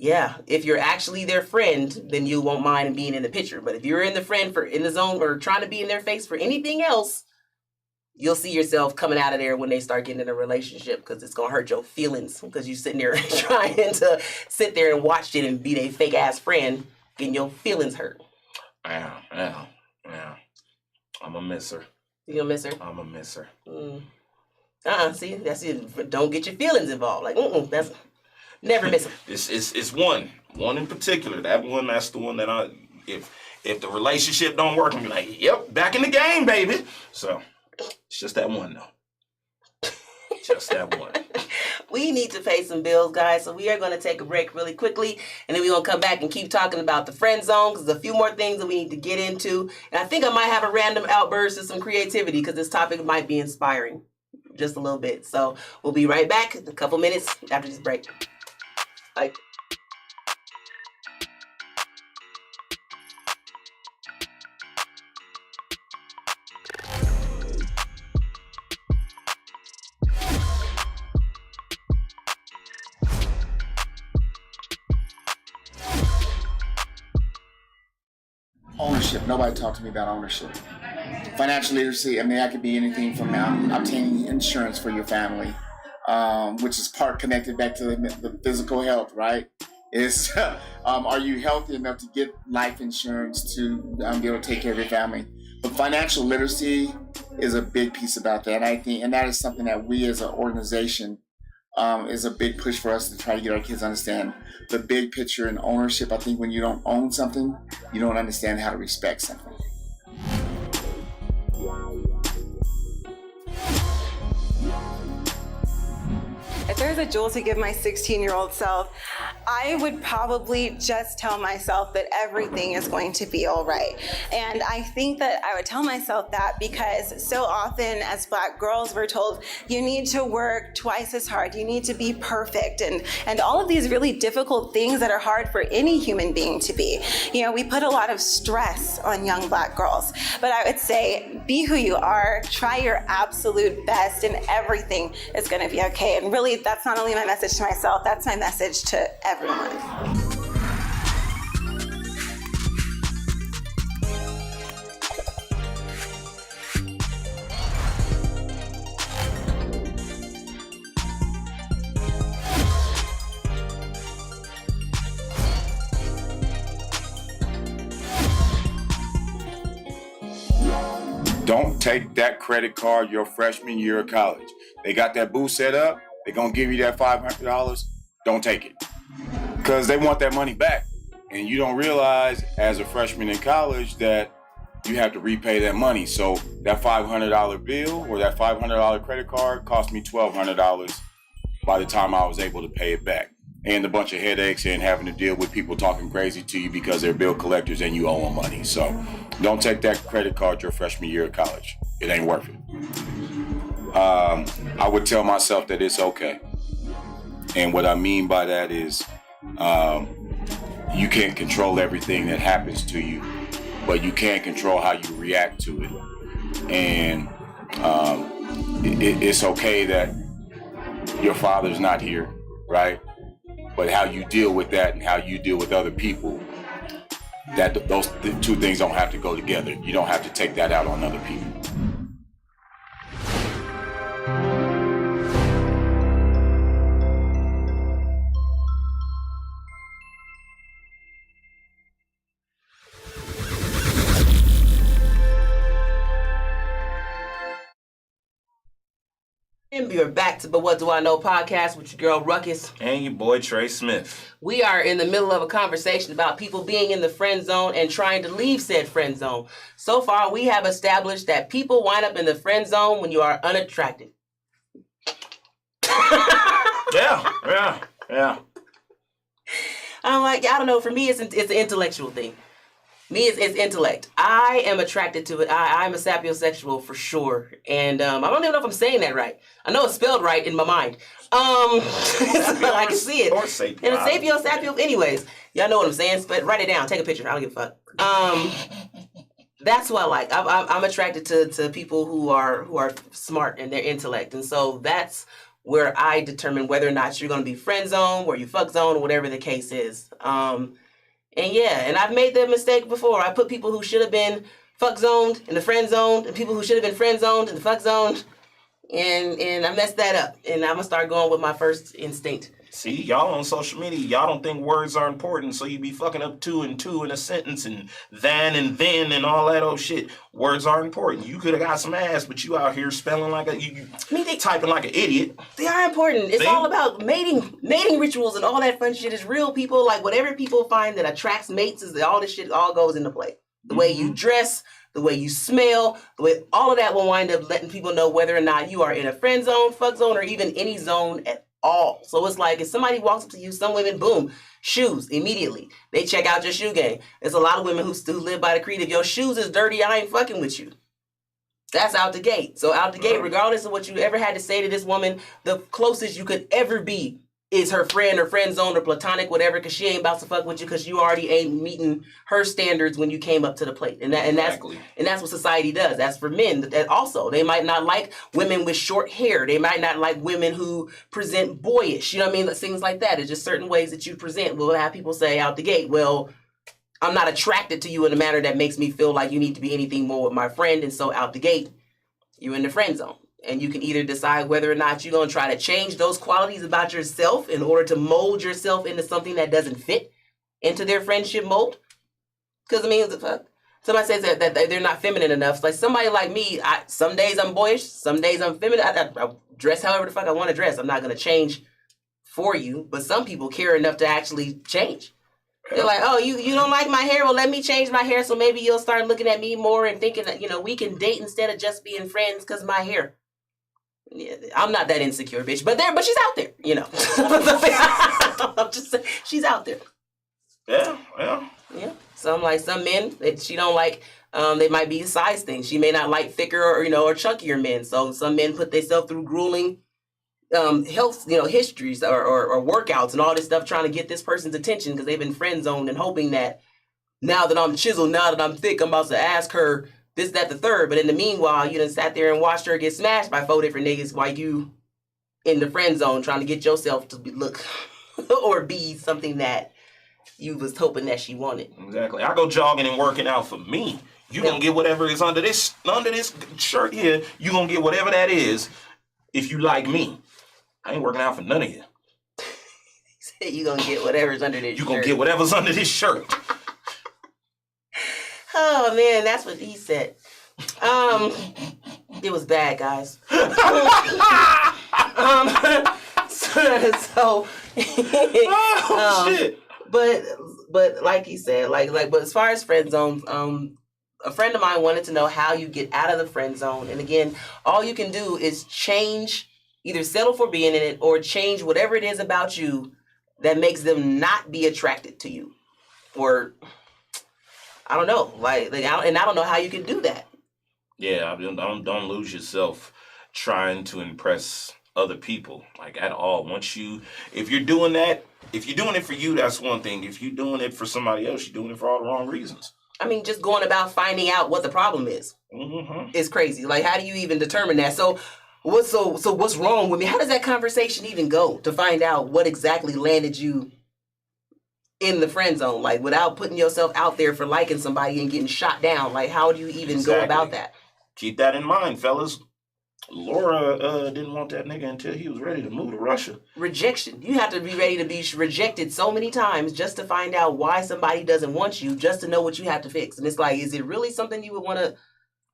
if you're actually their friend, then you won't mind being in the picture. But if you're in the zone or trying to be in their face for anything else, you'll see yourself coming out of there when they start getting in a relationship, because it's going to hurt your feelings, because you're sitting there trying to sit there and watch it and be their fake ass friend, getting your feelings hurt. Yeah. I'm a misser. You gonna miss her? I'm a misser. See, that's it. Don't get your feelings involved. Like, that's never miss them. It's one in particular. That's the one that if the relationship don't work, I'm like, yep, back in the game, baby. So it's just that one though. Just that one. We need to pay some bills, guys, so we are going to take a break really quickly, and then we're going to come back and keep talking about the friend zone, because there's a few more things that we need to get into. And I think I might have a random outburst of some creativity, because this topic might be inspiring just a little bit. So we'll be right back in a couple minutes after this break. Bye. ownership. Nobody talked to me about ownership. Financial literacy, I mean, that could be anything from obtaining insurance for your family, which is part connected back to the physical health, right? Is are you healthy enough to get life insurance to be able to take care of your family? But financial literacy is a big piece about that, I think, and that is something that we as an organization is a big push for us to try to get our kids to understand the big picture and ownership. I think when you don't own something, you don't understand how to respect something. If there's a jewel to give my 16-year-old self, I would probably just tell myself that everything is going to be all right. And I think that I would tell myself that because so often as Black girls, we're told you need to work twice as hard, you need to be perfect, and all of these really difficult things that are hard for any human being to be. You know, we put a lot of stress on young Black girls, but I would say be who you are, try your absolute best, and everything is going to be okay. And really, that's not only my message to myself, that's my message to everyone. Don't take that credit card your freshman year of college. They got that booth set up. They're going to give you that $500. Don't take it. Because they want that money back. And you don't realize as a freshman in college that you have to repay that money. So that $500 bill or that $500 credit card cost me $1,200 by the time I was able to pay it back. And a bunch of headaches and having to deal with people talking crazy to you because they're bill collectors and you owe them money. So don't take that credit card your freshman year of college. It ain't worth it. I would tell myself that it's okay. And what I mean by that is you can't control everything that happens to you, but you can control how you react to it. And it's okay that your father's not here, right? But how you deal with that and how you deal with other people, those two things don't have to go together. You don't have to take that out on other people. And we are back to But What Do I Know podcast with your girl Rukus. And your boy Trey Smith. We are in the middle of a conversation about people being in the friend zone and trying to leave said friend zone. So far, we have established that people wind up in the friend zone when you are unattractive. Yeah. I'm like, I don't know. For me, it's an intellectual thing. Me, it's intellect. I am attracted to it. I'm a sapiosexual for sure. And I don't even know if I'm saying that right. I know it's spelled right in my mind. I can see it. Or sapio. And it's sapio. Anyways, y'all know what I'm saying. But write it down. Take a picture. I don't give a fuck. That's what I like. I'm attracted to people who are smart in their intellect. And so that's where I determine whether or not you're going to be friend zone, where you fuck zone, or whatever the case is. And yeah, and I've made that mistake before. I put people who should have been fuck zoned in the friend zone, and people who should have been friend zoned in the fuck zone, and I messed that up. And I'm gonna start going with my first instinct. See, y'all on social media, y'all don't think words are important, so you be fucking up two and two in a sentence and than and then and all that old shit. Words are important. You could have got some ass, but you out here spelling like typing like an idiot. They are important. It's all about mating rituals and all that fun shit. Is real, people. Like whatever people find that attracts mates is that all this shit all goes into play. The way you dress, the way you smell, the way all of that will wind up letting people know whether or not you are in a friend zone, fuck zone, or even any zone at all. So it's like if somebody walks up to you, some women, boom, shoes immediately. They check out your shoe game. There's a lot of women who still live by the creed, if your shoes is dirty, I ain't fucking with you. That's out the gate. So out the gate, regardless of what you ever had to say to this woman, the closest you could ever be is her friend or friend zone or platonic, whatever, because she ain't about to fuck with you because you already ain't meeting her standards when you came up to the plate. And that's what society does. That's for men. That also, they might not like women with short hair. They might not like women who present boyish. You know what I mean? Things like that. It's just certain ways that you present will have people say out the gate, well, I'm not attracted to you in a manner that makes me feel like you need to be anything more with my friend. And so out the gate, you're in the friend zone. And you can either decide whether or not you're going to try to change those qualities about yourself in order to mold yourself into something that doesn't fit into their friendship mold. Because, I mean, somebody says that they're not feminine enough. Like somebody like me, some days I'm boyish, some days I'm feminine. I dress however the fuck I want to dress. I'm not going to change for you. But some people care enough to actually change. They're like, oh, you don't like my hair? Well, let me change my hair so maybe you'll start looking at me more and thinking that, we can date instead of just being friends because of my hair. Yeah, I'm not that insecure, bitch. But she's out there, I'm just saying, she's out there. Yeah. Yeah. So I'm like, some men that she don't like, they might be a size thing. She may not like thicker or chunkier men. So some men put themselves through grueling health, histories or workouts and all this stuff trying to get this person's attention because they've been friend zoned and hoping that now that I'm chiseled, now that I'm thick, I'm about to ask her this, that, the third. But in the meanwhile, you done sat there and watched her get smashed by 4 different niggas while you in the friend zone trying to get yourself to look or be something that you was hoping that she wanted. Exactly. I go jogging and working out for me. You gonna get whatever is under this shirt here. You gonna get whatever that is if you like me. I ain't working out for none of you. He said you gonna get whatever's under this shirt. You gonna get whatever's under this shirt. Oh man, that's what he said. It was bad, guys. Shit. But like he said, but as far as friend zones, a friend of mine wanted to know how you get out of the friend zone. And again, all you can do is change, either settle for being in it or change whatever it is about you that makes them not be attracted to you. Or I don't know, I don't know how you can do that. Yeah, don't lose yourself trying to impress other people, at all. If you're doing it for you, that's one thing. If you're doing it for somebody else, you're doing it for all the wrong reasons. I mean, just going about finding out what the problem is is crazy. How do you even determine that? So what's wrong with me? How does that conversation even go to find out what exactly landed you in the friend zone? Without putting yourself out there for liking somebody and getting shot down. How do you even go about that? Keep that in mind, fellas. Laura didn't want that nigga until he was ready to move to Russia. Rejection. You have to be ready to be rejected so many times just to find out why somebody doesn't want you, just to know what you have to fix. And it's is it really something you would want to...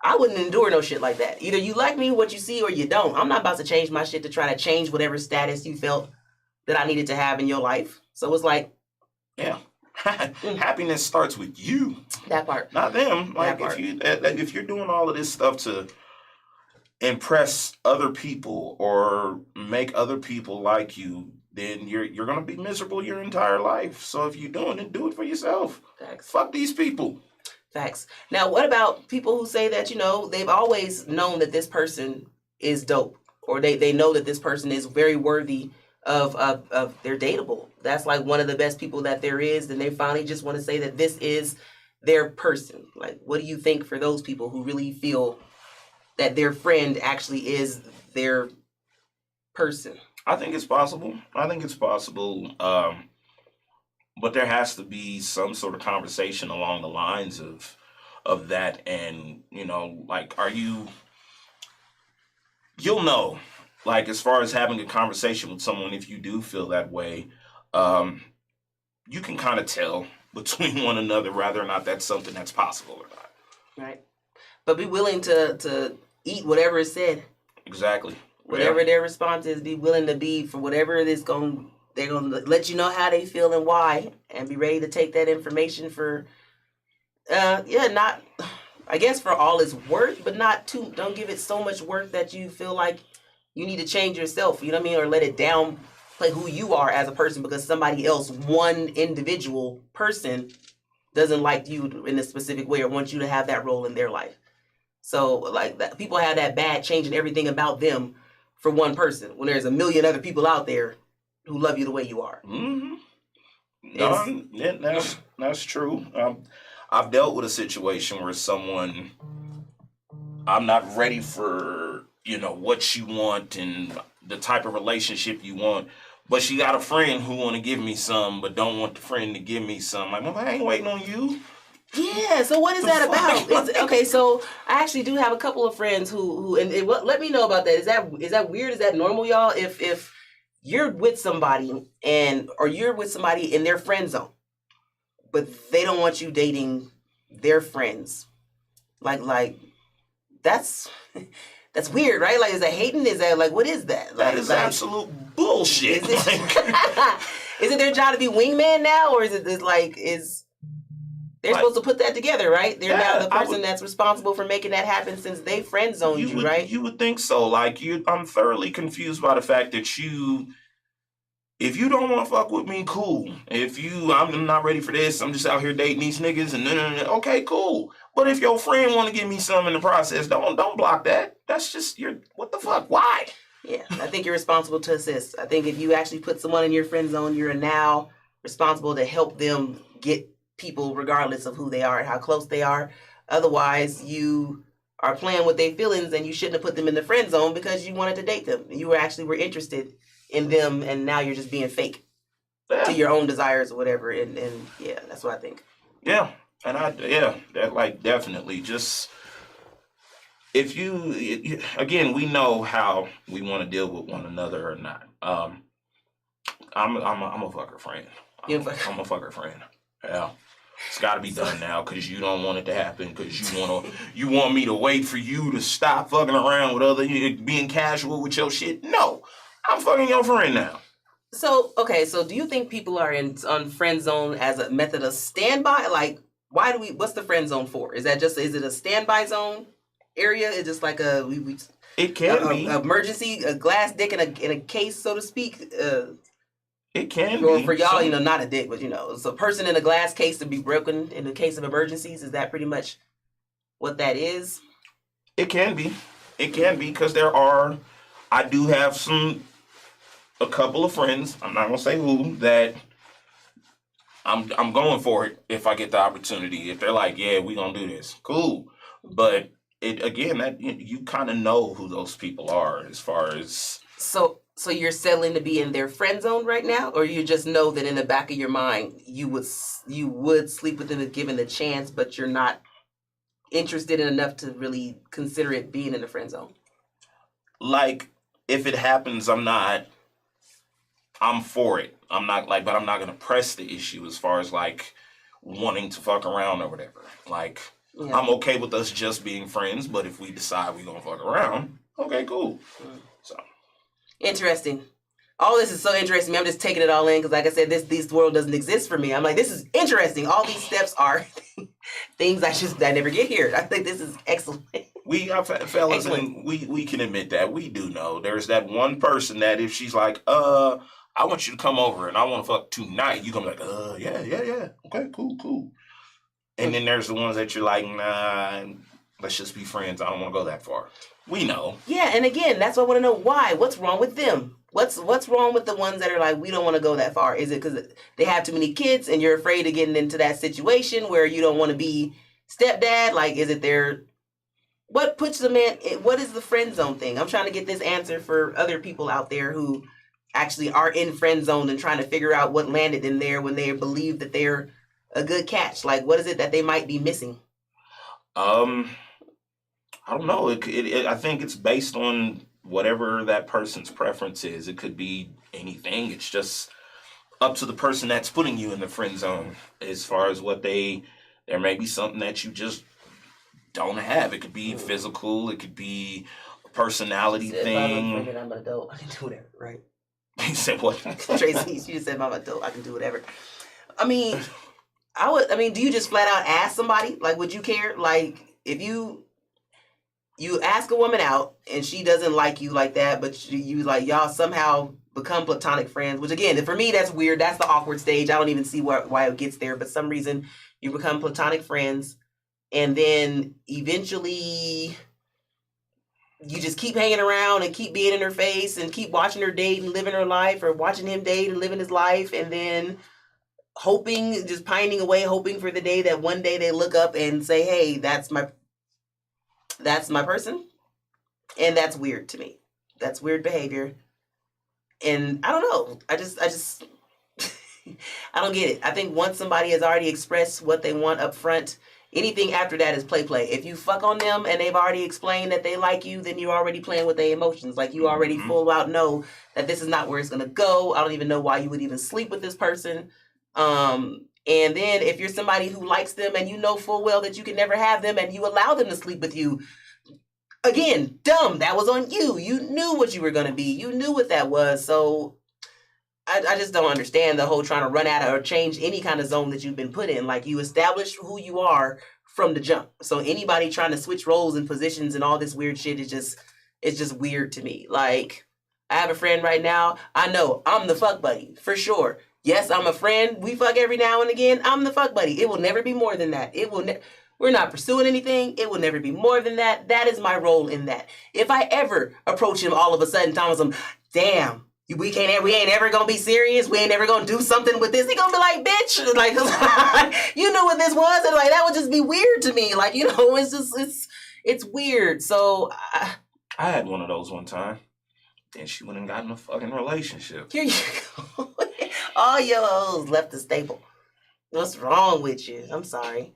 I wouldn't endure no shit like that. Either you like me, what you see, or you don't. I'm not about to change my shit to try to change whatever status you felt that I needed to have in your life. So it's yeah. Happiness starts with you. That part. Not them. If you're doing all of this stuff to impress other people or make other people like you, then you're gonna be miserable your entire life. So if you're doing it, do it for yourself. Facts. Fuck these people. Facts. Now, what about people who say that, they've always known that this person is dope, or they know that this person is very worthy of they're dateable. That's one of the best people that there is. And they finally just want to say that this is their person. What do you think for those people who really feel that their friend actually is their person? I think it's possible. But there has to be some sort of conversation along the lines of that. And, you'll know, as far as having a conversation with someone, if you do feel that way, you can kind of tell between one another whether or not that's something that's possible or not. Right. But be willing to eat whatever is said. Exactly. Whatever their response is, be willing to be for whatever it is they're going to let you know how they feel and why, and be ready to take that information for, not, I guess for all it's worth, but don't give it so much worth that you feel like you need to change yourself, you know what I mean? Or let it downplay who you are as a person because somebody else, one individual person, doesn't like you in a specific way or wants you to have that role in their life. So that, people have that bad changing everything about them for one person when there's a million other people out there who love you the way you are. Mm-hmm. No, that's true. I've dealt with a situation where I'm not ready for, what you want and the type of relationship you want, But she got a friend who want to give me some, but don't want the friend to give me some. Like, well, I ain't waiting on you. Yeah, so what is that about? Okay, so I actually do have a couple of friends who let me know about that. Is that weird? Is that normal, y'all? If you're with somebody or you're with somebody in their friend zone, but they don't want you dating their friends, like that's weird, right? Like, is that hating? Is that like, what is that? That is absolute bullshit. Is it their job to be wingman now, or is it they're supposed to put that together, right? They're now the person that's responsible for making that happen since they friend zoned you, right? You would think so. Like, I'm thoroughly confused by the fact that if you don't want to fuck with me, cool. I'm not ready for this. I'm just out here dating these niggas and okay, cool. But if your friend want to give me some in the process, don't block that. That's just what the fuck? Why? Yeah, I think you're responsible to assist. I think if you actually put someone in your friend zone, you're now responsible to help them get people regardless of who they are and how close they are. Otherwise, you are playing with their feelings and you shouldn't have put them in the friend zone because you wanted to date them. You were interested in them, and now you're just being fake to your own desires or whatever. And yeah, that's what I think. Yeah, and that like definitely just if you again, we know how we want to deal with one another or not. I'm a fucker friend. I'm a fucker friend. Yeah. It's got to be done now because you don't want it to happen because you want me to wait for you to stop fucking around with other being casual with your shit. No, I'm fucking your friend now. So do you think people are on friend zone as a method of standby? Like, what's the friend zone for? Is it a standby zone area? Is just like it can be emergency, a glass dick in a case, so to speak. It can or be. For y'all, not a dick, but it's a person in a glass case to be broken in the case of emergencies. Is that pretty much what that is? It can be because I do have a couple of friends, I'm not gonna say who, that I'm going for it if I get the opportunity. If they're like, yeah, we gonna do this, cool. But that you kind of know who those people are as far as. So you're settling to be in their friend zone right now, or you just know that in the back of your mind you would sleep with them if given the chance, but you're not interested in enough to really consider it being in the friend zone? Like, if it happens, I'm for it. But I'm not gonna press the issue as far as like wanting to fuck around or whatever. Like, yeah. I'm okay with us just being friends, but if we decide we're gonna fuck around, okay, cool. So. Interesting. All this is so interesting. I'm just taking it all in because, like I said, this world doesn't exist for me. I'm like, this is interesting. All these steps are things I never get here. I think this is excellent. We fellas, and we can admit that we do know there's that one person that if she's like, I want you to come over and I want to fuck tonight, you gonna be like, yeah, okay, cool. And then there's the ones that you're like, nah, let's just be friends. I don't want to go that far. We know. Yeah, and again, that's what I want to know. Why? What's wrong with them? What's wrong with the ones that are like, we don't want to go that far? Is it because they have too many kids and you're afraid of getting into that situation where you don't want to be stepdad? Like, is it what puts the man, what is the friend zone thing? I'm trying to get this answer for other people out there who actually are in friend zone and trying to figure out what landed in there when they believe that they're a good catch. Like, what is it that they might be missing? I don't know. I think it's based on whatever that person's preference is. It could be anything. It's just up to the person that's putting you in the friend zone as far as there may be something that you just don't have. It could be physical. It could be a personality thing. I'm an adult. I can do whatever, right? You said what? Tracy, she just said I'm an adult. I can do whatever. I mean, do you just flat out ask somebody? Like, would you care? Like, if you ask a woman out and she doesn't like you like that, but you like, y'all somehow become platonic friends, which again, for me, that's weird. That's the awkward stage. I don't even see why it gets there, but some reason you become platonic friends and then eventually you just keep hanging around and keep being in her face and keep watching her date and living her life, or watching him date and living his life, and then just pining away, hoping for the day that one day they look up and say, hey, that's my person. And that's weird to me. That's weird behavior. And I don't know. I just I don't get it. I think once somebody has already expressed what they want up front, anything after that is play. If you fuck on them and they've already explained that they like you, then you're already playing with their emotions. Like you already full out know that this is not where it's gonna go. I don't even know why you would even sleep with this person. And then if you're somebody who likes them and you know full well that you can never have them and you allow them to sleep with you, again, dumb. That was on you. You knew what you were gonna be. You knew what that was. So I just don't understand the whole trying to run out of or change any kind of zone that you've been put in. Like you established who you are from the jump. So anybody trying to switch roles and positions and all this weird shit is just weird to me. Like I have a friend right now. I know I'm the fuck buddy for sure. Yes, I'm a friend. We fuck every now and again. I'm the fuck buddy. It will never be more than that. We're not pursuing anything. It will never be more than that. That is my role in that. If I ever approach him all of a sudden, Thomas, damn. We ain't ever gonna be serious. We ain't ever gonna do something with this. He gonna be like, bitch, like, you knew what this was, and like that would just be weird to me. Like, it's weird. So I had one of those one time. Then she went and got in a fucking relationship. Here you go. All your hoes left the stable. What's wrong with you? I'm sorry.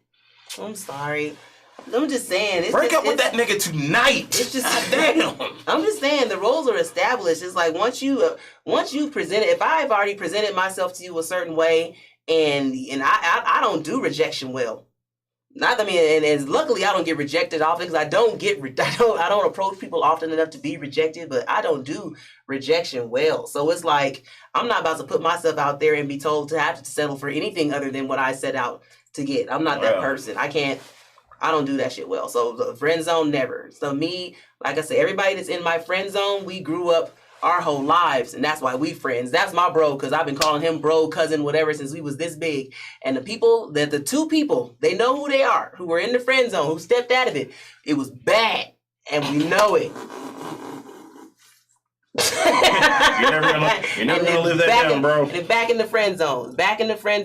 I'm just saying. Break up with that nigga tonight. It's just damn. I'm just saying the roles are established. It's like once you present it. If I've already presented myself to you a certain way, and I don't do rejection well. And luckily I don't get rejected often because I don't approach people often enough to be rejected. But I don't do rejection well. So it's like I'm not about to put myself out there and be told to have to settle for anything other than what I set out to get. I'm not that person. I don't do that shit well. So the friend zone, never. So me, like I said, everybody that's in my friend zone, we grew up our whole lives, and that's why we friends. That's my bro, because I've been calling him bro, cousin, whatever, since we was this big. And the two people, they know who they are, who were in the friend zone, who stepped out of it. It was bad, and we know it. You're never gonna live that down, bro. And back in the friend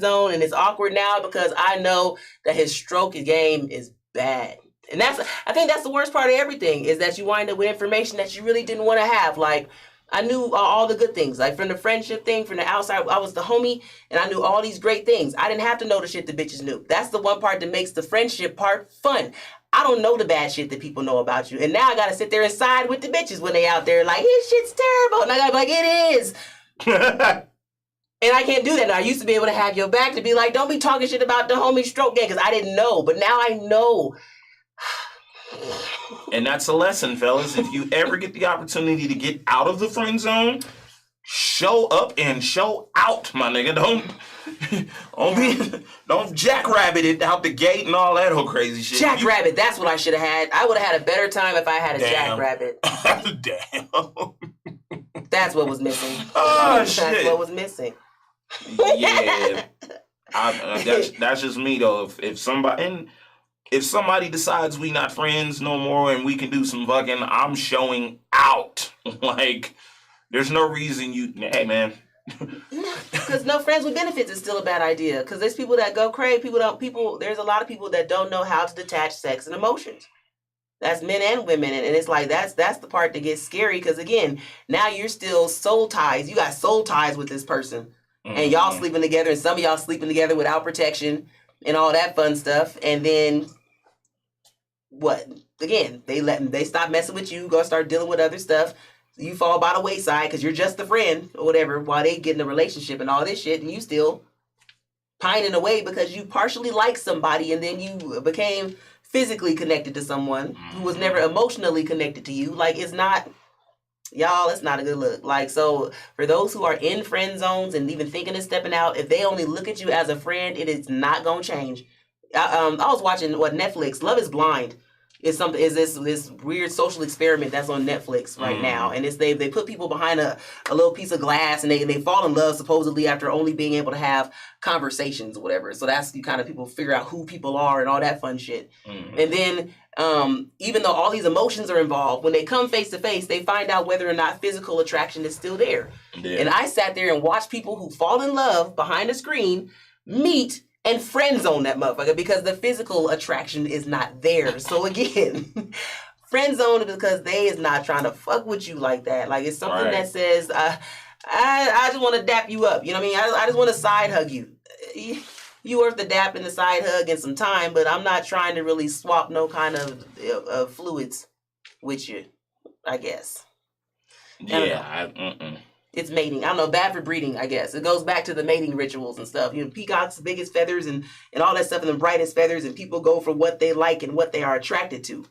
zone. And it's awkward now because I know that his stroke game is bad. And I think that's the worst part of everything, is that you wind up with information that you really didn't want to have. Like, I knew all the good things, like from the friendship thing, from the outside, I was the homie, and I knew all these great things. I didn't have to know the shit the bitches knew. That's the one part that makes the friendship part fun. I don't know the bad shit that people know about you. And now I gotta sit there and side with the bitches when they out there like, his shit's terrible. And I gotta be like, it is. And I can't do that now. I used to be able to have your back to be like, don't be talking shit about the homie stroke game, because I didn't know. But now I know. And that's a lesson, fellas. If you ever get the opportunity to get out of the friend zone, show up and show out, my nigga. Don't jackrabbit it out the gate and all that whole crazy shit. Jackrabbit, that's what I should have had. I would have had a better time if I had a jackrabbit. Damn. That's what was missing. Oh, shit. That's what was missing. Yeah. That's just me, though. If somebody decides we not friends no more and we can do some fucking, I'm showing out. Like, there's no reason hey, man. Because no friends with benefits is still a bad idea. Because there's people that go crazy. There's a lot of people that don't know how to detach sex and emotions. That's men and women. And it's like, that's the part that gets scary. Because again, now you're still soul ties. You got soul ties with this person. Mm-hmm. And y'all sleeping together, and some of y'all sleeping together without protection and all that fun stuff. And then what? Again, they stop messing with you, go start dealing with other stuff. You fall by the wayside because you're just a friend or whatever while they get in a relationship and all this shit, and you still pining away because you partially like somebody and then you became physically connected to someone who was never emotionally connected to you. Like, it's not, y'all, it's not a good look. Like, so for those who are in friend zones and even thinking of stepping out, if they only look at you as a friend, it is not going to change. I was watching Netflix, Love is Blind. Is this weird social experiment that's on Netflix right now, and it's they put people behind a little piece of glass, and they fall in love supposedly after only being able to have conversations or whatever. So that's you kind of people figure out who people are and all that fun shit. And then even though all these emotions are involved, when they come face to face, they find out whether or not physical attraction is still there. Yeah. And I sat there and watched people who fall in love behind a screen meet and friend zone that motherfucker because the physical attraction is not there. So again, friend zone because they is not trying to fuck with you like that. Like, it's something that says, I just want to dap you up. You know what I mean? I just want to side hug you. You worth the dap and the side hug and some time, but I'm not trying to really swap no kind of fluids with you, I guess. It's mating. I don't know, bad for breeding, I guess. It goes back to the mating rituals and stuff. You know, peacocks, biggest feathers and all that stuff, and the brightest feathers, and people go for what they like and what they are attracted to.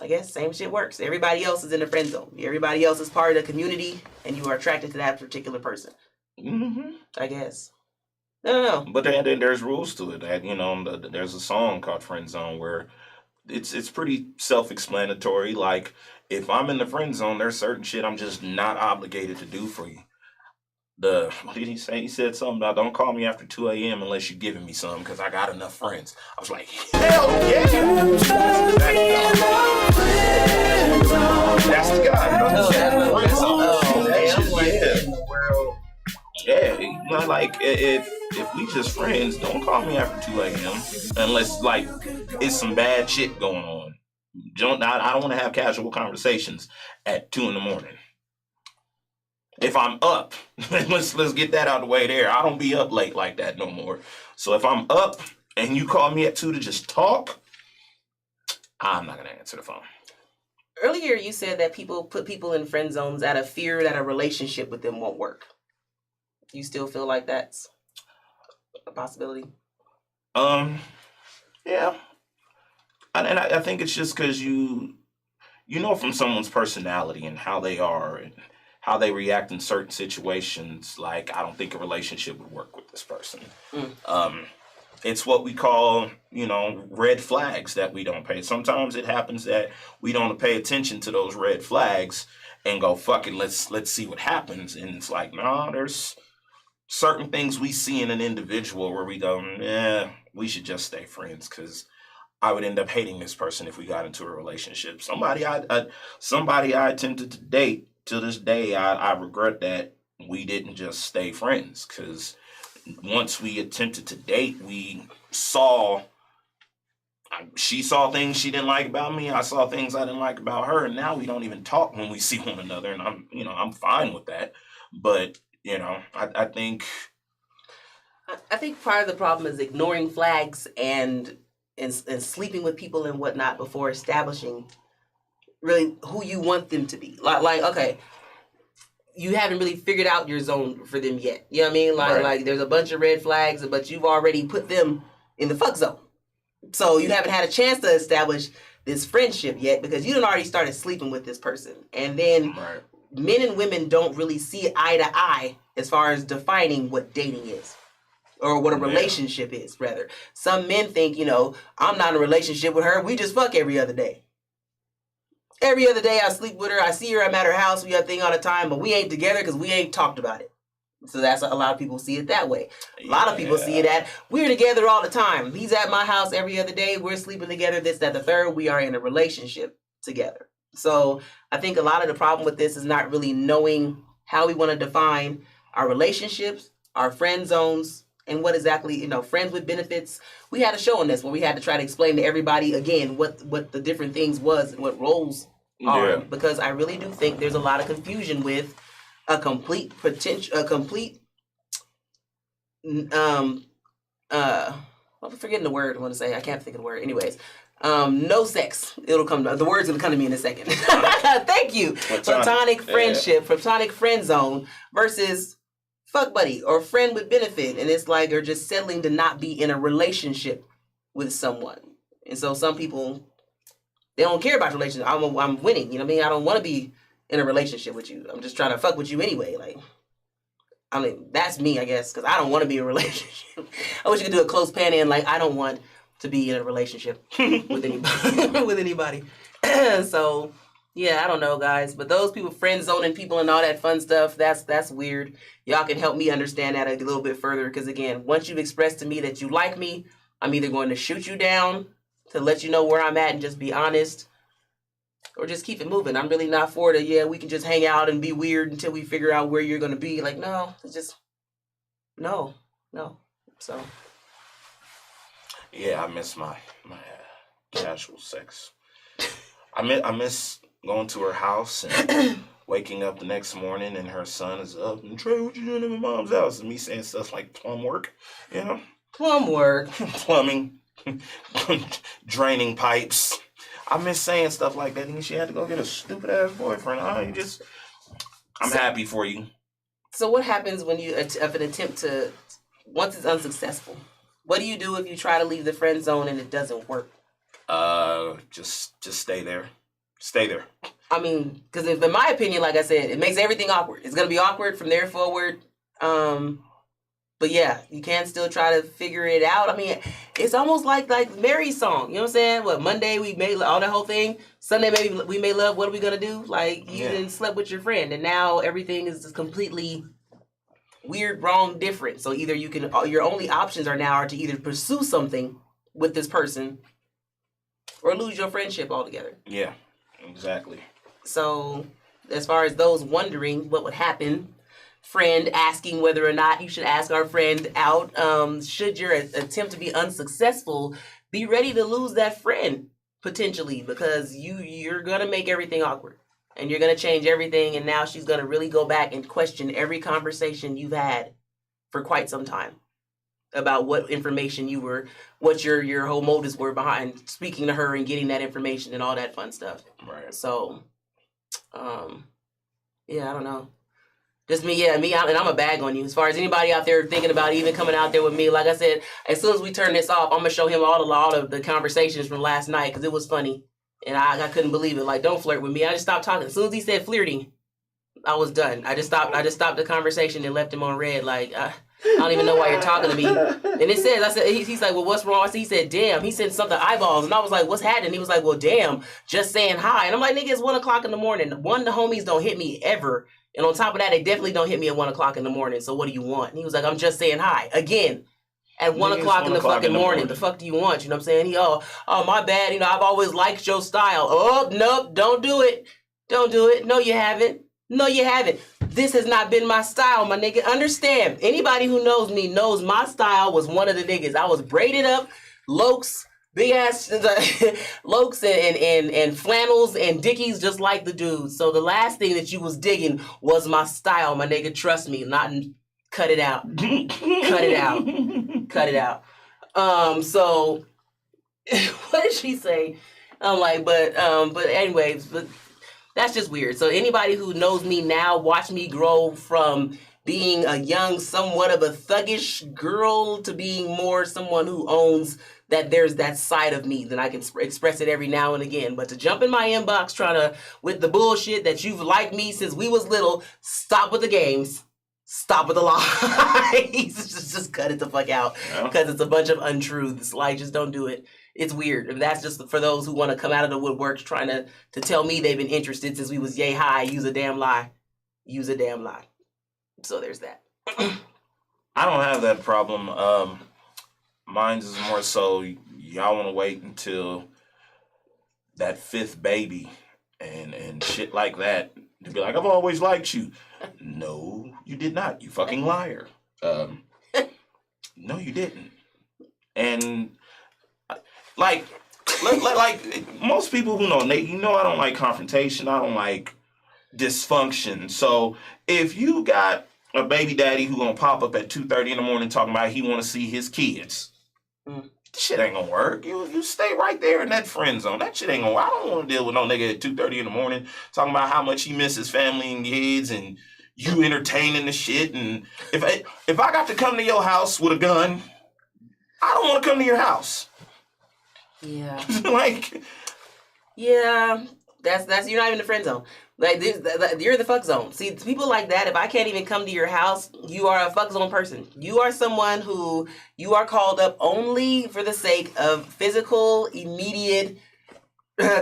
I guess same shit works. Everybody else is in the friend zone. Everybody else is part of the community, and you are attracted to that particular person. Mm-hmm. I guess. No. But then there's rules to it. That, you know, there's a song called Friend Zone where it's pretty self-explanatory. Like, if I'm in the friend zone, there's certain shit I'm just not obligated to do for you. What did he say? He said something about don't call me after 2 a.m. unless you're giving me some because I got enough friends. I was like, hell yeah! That's the guy. Yeah, you know, like if we just friends, don't call me after 2 a.m. unless like it's some bad shit going on. I don't want to have casual conversations at 2 a.m. If I'm up, let's get that out of the way there. I don't be up late like that no more. So if I'm up and you call me at 2 to just talk, I'm not gonna answer the phone. Earlier you said that people put people in friend zones out of fear that a relationship with them won't work. Do you still feel like that's a possibility? Yeah. And I think it's just because you know from someone's personality and how they are and how they react in certain situations. Like, I don't think a relationship would work with this person. It's what we call, you know, red flags that we don't pay. Sometimes it happens that we don't pay attention to those red flags and go, fuck it, let's see what happens. And it's like, no, there's certain things we see in an individual where we go, we should just stay friends because I would end up hating this person if we got into a relationship. Somebody I attempted to date, to this day, I regret that we didn't just stay friends because once we attempted to date, she saw things she didn't like about me. I saw things I didn't like about her. And now we don't even talk when we see one another. And I'm fine with that. But, I think part of the problem is ignoring flags and sleeping with people and whatnot before establishing really who you want them to be. Like okay, you haven't really figured out your zone for them yet. You know what I mean? Like there's a bunch of red flags, but you've already put them in the fuck zone. So you haven't had a chance to establish this friendship yet because you done already started sleeping with this person. And then men and women don't really see eye to eye as far as defining what dating is. Or what a relationship is, rather. Some men think, I'm not in a relationship with her. We just fuck every other day. Every other day I sleep with her. I see her. I'm at her house. We have a thing all the time. But we ain't together because we ain't talked about it. So that's a lot of people see it that way. A lot of people see it at, we're together all the time. He's at my house every other day. We're sleeping together. This, that, the third. We are in a relationship together. So I think a lot of the problem with this is not really knowing how we want to define our relationships, our friend zones, and what exactly, friends with benefits. We had a show on this where we had to try to explain to everybody again what the different things was and what roles are. Because I really do think there's a lot of confusion with I'm forgetting the word I want to say. I can't think of the word. Anyways, no sex. The word's gonna come to me in a second. Thank you. Platonic friendship, platonic friend zone versus fuck buddy or friend with benefit. And it's like they're just settling to not be in a relationship with someone. And so some people, they don't care about relationship. I'm winning. You know what I mean? I don't want to be in a relationship with you. I'm just trying to fuck with you anyway. That's me, I guess, because I don't want to be in a relationship. I wish you could do a close pan in, I don't want to be in a relationship with anybody. So, yeah, I don't know, guys. But those people friend zoning people and all that fun stuff, that's weird. Y'all can help me understand that a little bit further. Because, again, once you've expressed to me that you like me, I'm either going to shoot you down to let you know where I'm at and just be honest, or just keep it moving. I'm really not for it. We can just hang out and be weird until we figure out where you're going to be. No, it's just, no. So. Yeah, I miss my casual sex. I miss going to her house and waking up the next morning and her son is up and Trey, what you doing in my mom's house? And me saying stuff like plum work, you know? Plum work. Plumbing, draining pipes. I miss saying stuff like that, and she had to go get a stupid ass boyfriend. I'm happy for you. So what happens when you have an attempt to, once it's unsuccessful? What do you do if you try to leave the friend zone and it doesn't work? Just stay there. Stay there. I mean, because in my opinion, like I said, it makes everything awkward. It's gonna be awkward from there forward. But yeah, you can still try to figure it out. I mean, it's almost like Mary's song. You know what I'm saying? What, Monday we made all that whole thing. Sunday maybe we made love. What are we gonna do? Like, you didn't slept with your friend, and now everything is just completely weird, wrong, different. So either you can, your only options are to either pursue something with this person or lose your friendship altogether. Yeah, exactly. So as far as those wondering what would happen, friend asking whether or not you should ask our friend out, should your attempt to be unsuccessful, be ready to lose that friend potentially, because you're gonna make everything awkward and you're gonna change everything, and now she's gonna really go back and question every conversation you've had for quite some time about what information what your whole motives were behind speaking to her and getting that information and all that fun stuff. Right. So yeah, I don't know. Just me, and I'm a bag on you. As far as anybody out there thinking about even coming out there with me, like I said, as soon as we turn this off, I'm gonna show him all of the conversations from last night, because it was funny, and I couldn't believe it. Like, don't flirt with me. I just stopped talking as soon as he said flirting. I was done. I just stopped the conversation and left him on red. Like, I don't even know why you're talking to me. And it says, I said, he's like, well, what's wrong? He said, damn. He said something eyeballs, and I was like, what's happening? He was like, well, damn, just saying hi. And I'm like, nigga, it's 1 o'clock in the morning. One, the homies don't hit me ever. And on top of that, they definitely don't hit me at 1 o'clock in the morning. So what do you want? And he was like, I'm just saying hi. Again, at 1 o'clock in the fucking morning. The fuck do you want? You know what I'm saying? He, oh, my bad. You know, I've always liked your style. Oh, nope, don't do it. Don't do it. No, you haven't. No, you haven't. This has not been my style, my nigga. Understand. Anybody who knows me knows my style was one of the niggas. I was braided up, lokes, big ass lokes and flannels and dickies, just like the dudes. So the last thing that you was digging was my style, my nigga. Trust me. Cut it out. Cut it out. Cut it out. So what did she say? I'm like, but anyways, but that's just weird. So anybody who knows me now, watch me grow from being a young, somewhat of a thuggish girl to being more someone who owns that there's that side of me that I can express it every now and again. But to jump in my inbox with the bullshit that you've liked me since we was little, stop with the games. Stop with the lies. just cut it the fuck out, because it's a bunch of untruths. Like, just don't do it. It's weird. If that's just for those who want to come out of the woodwork trying to tell me they've been interested since we was yay high. Use a damn lie. Use a damn lie. So there's that. I don't have that problem. Mine's is more so y'all want to wait until that fifth baby and shit like that to be like, I've always liked you. No, you did not. You fucking liar. No, you didn't. And like most people who know Nate, you know I don't like confrontation. I don't like dysfunction. So if you got a baby daddy who gonna pop up at 2:30 in the morning talking about he want to see his kids, shit ain't gonna work. You stay right there in that friend zone. That shit ain't gonna work. I don't want to deal with no nigga at 2:30 in the morning talking about how much he misses family and kids and you entertaining the shit. And if I got to come to your house with a gun, I don't want to come to your house. Yeah. Like, yeah, that's you're not even in the friend zone. Like, you're in the fuck zone. See, people like that, if I can't even come to your house, you are a fuck zone person. You are someone who you are called up only for the sake of physical, immediate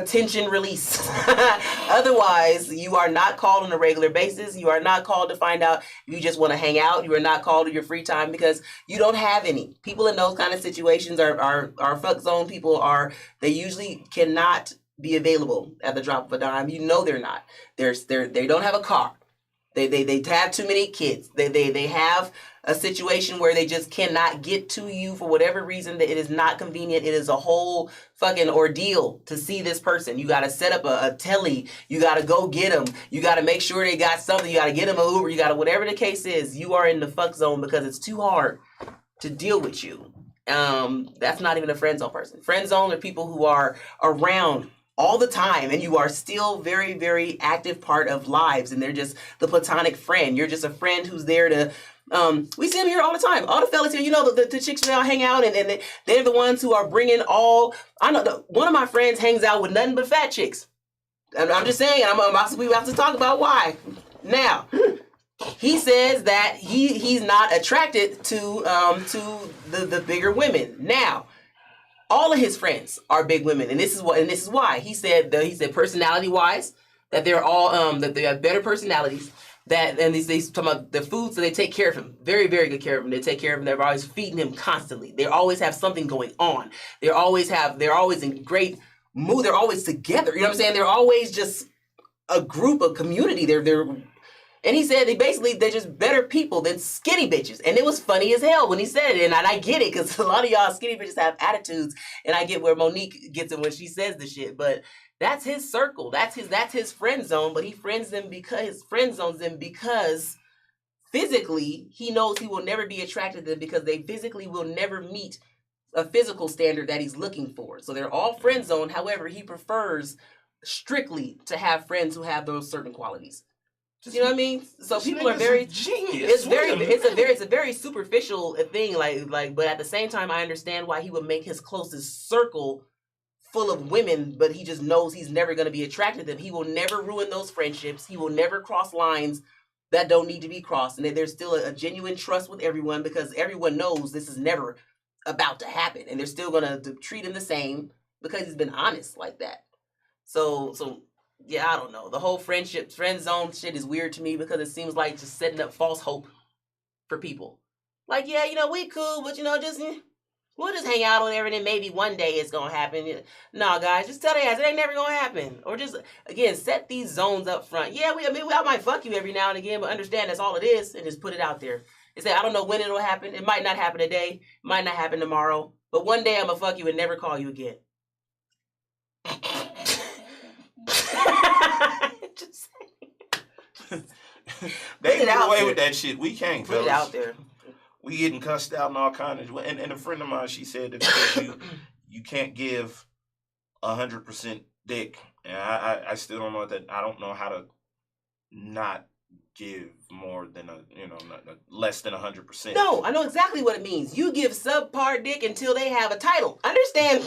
tension release. Otherwise, you are not called on a regular basis. You are not called to find out if you just want to hang out. You are not called to your free time because you don't have any. People in those kind of situations are fuck zone people. They usually cannot be available at the drop of a dime. You know they're not. They don't have a car. They have too many kids. They have a situation where they just cannot get to you for whatever reason, that it is not convenient. It is a whole fucking ordeal to see this person. You got to set up a telly. You got to go get them. You got to make sure they got something. You got to get them an Uber. You got to, whatever the case is, you are in the fuck zone because it's too hard to deal with you. That's not even a friend zone person. Friend zone are people who are around all the time, and you are still very, very active part of lives, and they're just the platonic friend. You're just a friend who's there to, we see them here all the time. All the fellas here, you know, the chicks, they all hang out, and they're the ones who are bringing all, I know, one of my friends hangs out with nothing but fat chicks. I'm just saying, we have to talk about why. Now, he says that he's not attracted to the bigger women. Now, all of his friends are big women, and this is why he said personality wise that they're all that they have better personalities. That, and they talking about the food, so they take care of him, very, very good care of him. They take care of him. They're always feeding him constantly. They always have something going on. They're always in great mood. They're always together. You know what I'm saying? They're always just a group, a community. And he said they're just better people than skinny bitches. And it was funny as hell when he said it. And I get it, because a lot of y'all skinny bitches have attitudes. And I get where Monique gets it when she says the shit. But that's his circle. That's his friend zone. But he friend zones them because physically he knows he will never be attracted to them, because they physically will never meet a physical standard that he's looking for. So they're all friend zoned. However, he prefers strictly to have friends who have those certain qualities. You know what I mean? So people are very genius. It's a very superficial thing. Like, but at the same time, I understand why he would make his closest circle full of women, but he just knows he's never going to be attracted to them. He will never ruin those friendships. He will never cross lines that don't need to be crossed, and there's still a genuine trust with everyone, because everyone knows this is never about to happen, and they're still going to treat him the same because he's been honest like that. So. Yeah, I don't know. The whole friend zone shit is weird to me, because it seems like just setting up false hope for people. Like, yeah, we cool, but we'll just hang out or whatever, and then maybe one day it's gonna happen. No, guys, just tell their ass it ain't never gonna happen. Or just, again, set these zones up front. Yeah, I might fuck you every now and again, but understand that's all it is, and just put it out there. And say, I don't know when it'll happen. It might not happen today, might not happen tomorrow, but one day I'm gonna fuck you and never call you again. Just they get away with that shit. We can't. Put it out there. We getting cussed out and all kinds of. And a friend of mine, she said that you can't give 100% dick, and I still don't know that. I don't know how to not give more than less than 100%. No, I know exactly what it means. You give subpar dick until they have a title. Understand?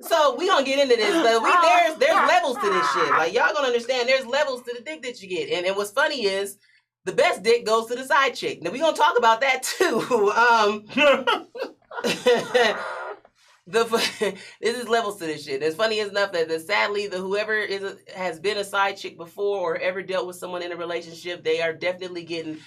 So we gonna get into this, but there's levels to this shit. Like, y'all gonna understand there's levels to the dick that you get. And what's funny is the best dick goes to the side chick. Now we gonna talk about that too. This is levels to this shit. It's funny enough that sadly whoever has been a side chick before or ever dealt with someone in a relationship, they are definitely getting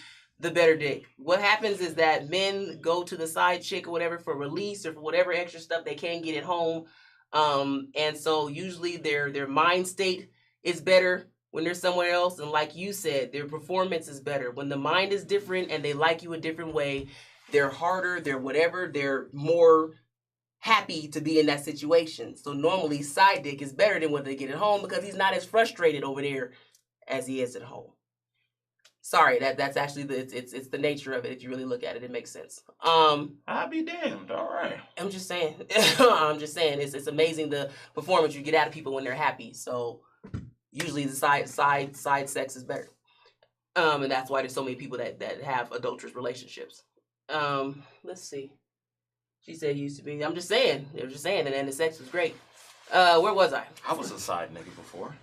the better dick. What happens is that men go to the side chick or whatever for release or for whatever extra stuff they can get at home. And so usually their mind state is better when they're somewhere else. And like you said, their performance is better. When the mind is different and they like you a different way, they're harder, they're whatever, they're more happy to be in that situation. So normally side dick is better than what they get at home, because he's not as frustrated over there as he is at home. Sorry, that's actually it's the nature of it. If you really look at it, it makes sense. I'll be damned. All right. I'm just saying. It's amazing the performance you get out of people when they're happy. So usually the side sex is better. And that's why there's so many people that have adulterous relationships. Let's see. She said used to be. I'm just saying. They were just saying, and the sex was great. Where was I? I was a side nigga before.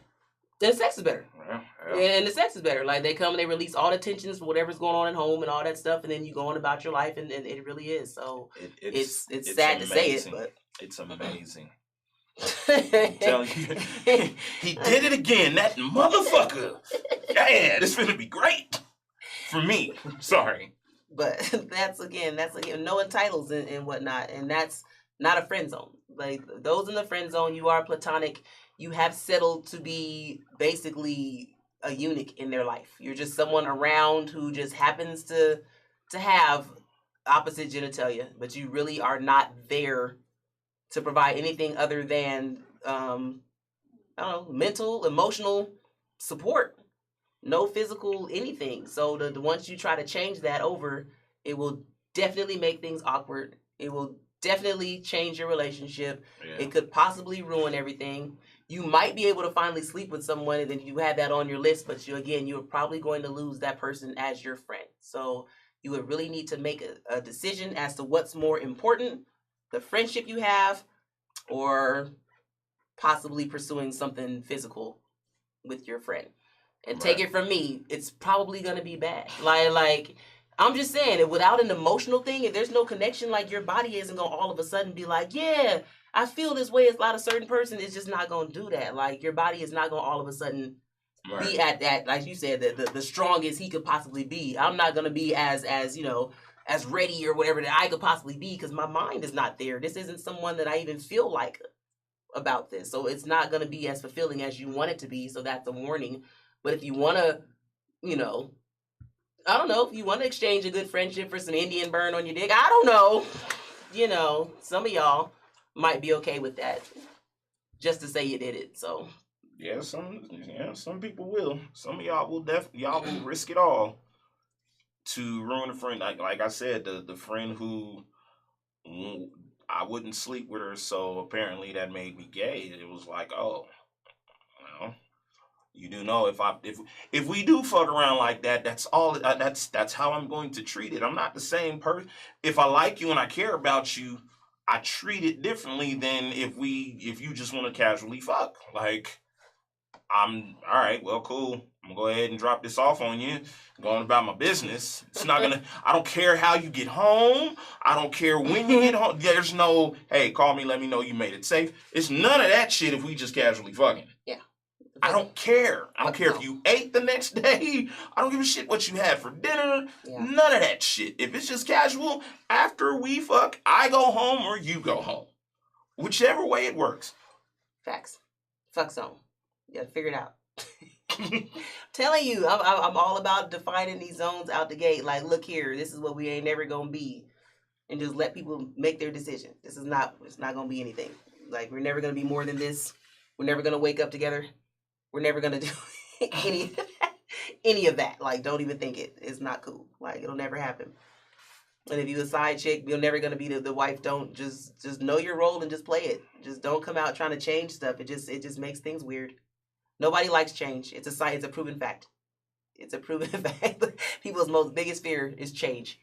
Then the sex is better. Yeah. And the sex is better. Like, they come and they release all the tensions for whatever's going on at home and all that stuff, and then you go on about your life, and it really is. So it's sad amazing to say it, but it's amazing. I'm telling you, he did it again. That motherfucker. Yeah, this finna be great for me. Sorry, but that's again knowing titles and whatnot, and that's not a friend zone. Like, those in the friend zone, you are platonic. You have settled to be basically a eunuch in their life. You're just someone around who just happens to have opposite genitalia, but you really are not there to provide anything other than I don't know, mental, emotional support. No physical anything. So the once you try to change that over, it will definitely make things awkward. It will definitely change your relationship. Yeah. It could possibly ruin everything. You might be able to finally sleep with someone and then you had that on your list, but you're probably going to lose that person as your friend. So you would really need to make a decision as to what's more important, the friendship you have, or possibly pursuing something physical with your friend. And take it from me, it's probably gonna be bad. Like I'm just saying, without an emotional thing, if there's no connection, like your body isn't gonna all of a sudden be like, yeah, I feel this way about a certain person. It's just not gonna do that. Like your body is not gonna all of a sudden be at that, like you said, the strongest he could possibly be. I'm not gonna be as as ready or whatever that I could possibly be because my mind is not there. This isn't someone that I even feel like about this. So it's not gonna be as fulfilling as you want it to be. So that's a warning. But if you want to, I don't know, if you want to exchange a good friendship for some Indian burn on your dick, I don't know. Some of y'all might be okay with that just to say you did it. So yeah, some people will. Some of y'all will risk it all to ruin a friend. Like I said, the friend who I wouldn't sleep with her, so apparently that made me gay. It was like, oh, well, you do know if we do fuck around like that, that's all. That's how I'm going to treat it. I'm not the same person. If I like you and I care about you, I treat it differently than if you just want to casually fuck. Like, I'm all right. Well, cool. I'm gonna go ahead and drop this off on you. Going about my business. It's not gonna. I don't care how you get home. I don't care when you get home. There's no, hey, call me. Let me know you made it safe. It's none of that shit if we just casually fucking. Yeah. I don't care. I don't care if you ate the next day. I don't give a shit what you had for dinner. Yeah. None of that shit. If it's just casual, after we fuck, I go home or you go home. Whichever way it works. Facts. Fuck zone. You gotta figure it out. Telling you, I'm all about defining these zones out the gate. Like, look here, this is what we ain't never gonna be. And just let people make their decision. It's not gonna be anything. Like, we're never gonna be more than this. We're never gonna wake up together. We're never gonna do any of that. Like, don't even think it. It's not cool. Like, it'll never happen. And if you a side chick, you're never gonna be the wife. Don't just know your role and just play it. Just don't come out trying to change stuff. It just makes things weird. Nobody likes change. It's a proven fact. It's a proven fact. People's most biggest fear is change.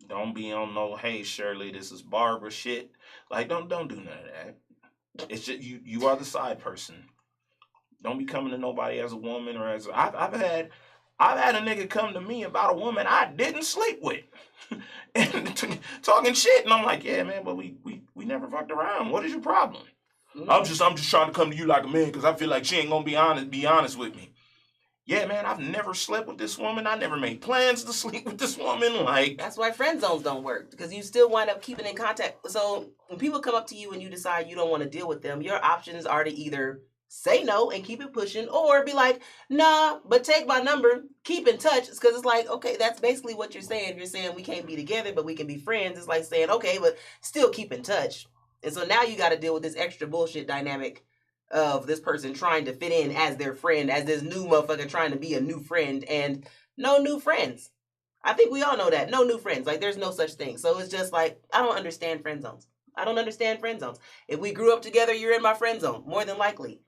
Don't be on no, hey Shirley, this is Barbara shit. Like, don't do none of that. It's just you are the side person. Don't be coming to nobody as a woman or as I've had a nigga come to me about a woman I didn't sleep with, and talking shit, and I'm like, yeah, man, but we never fucked around. What is your problem? Mm-hmm. I'm just trying to come to you like a man because I feel like she ain't gonna be honest with me. Yeah, man, I've never slept with this woman. I never made plans to sleep with this woman. Like, that's why friend zones don't work, because you still wind up keeping in contact. So when people come up to you and you decide you don't want to deal with them, your options are to either say no and keep it pushing, or be like, nah, but take my number, keep in touch. Because it's like, okay, that's basically what you're saying. You're saying we can't be together, but we can be friends. It's like saying, okay, but still keep in touch. And so now you got to deal with this extra bullshit dynamic of this person trying to fit in as their friend, as this new motherfucker trying to be a new friend, and no new friends. I think we all know that. No new friends. Like, there's no such thing. So it's just like, I don't understand friend zones. I don't understand friend zones. If we grew up together, you're in my friend zone, more than likely.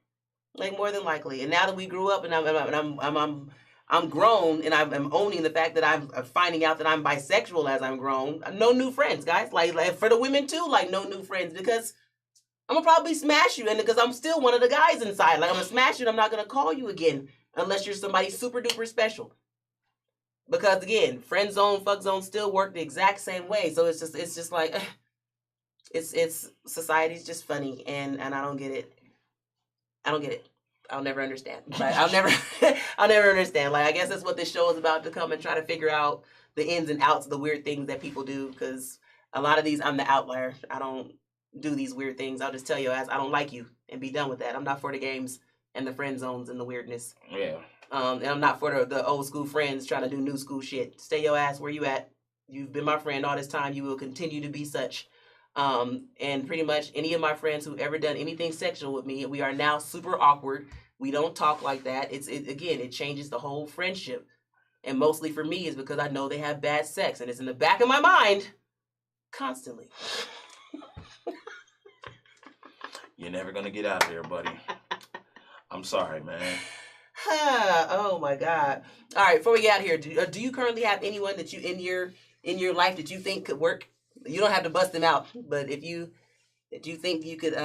Like, more than likely. And now that we grew up and I'm grown, and I'm owning the fact that I'm finding out that I'm bisexual as I'm grown, no new friends, guys. Like for the women too, like, no new friends, because I'm gonna probably smash you, and because I'm still one of the guys inside. Like, I'm gonna smash you and I'm not gonna call you again unless you're somebody super duper special. Because again, friend zone, fuck zone still work the exact same way. So it's just like, it's society's just funny, and I don't get it. I don't get it. I'll never understand. Like, I'll never understand. Like, I guess that's what this show is about, to come and try to figure out the ins and outs of the weird things that people do. Because a lot of these, I'm the outlier. I don't do these weird things. I'll just tell you, I don't like you, and be done with that. I'm not for the games and the friend zones and the weirdness. Yeah. And I'm not for the old school friends trying to do new school shit. Stay your ass where you at. You've been my friend all this time. You will continue to be such. And pretty much any of my friends who've ever done anything sexual with me, we are now super awkward. We don't talk like that. It changes the whole friendship. And mostly for me is because I know they have bad sex, and it's in the back of my mind constantly. You're never gonna get out of here, buddy. I'm sorry, man. Oh my God! All right, before we get out of here, do you currently have anyone that you in your life that you think could work? You don't have to bust them out, but if you think you could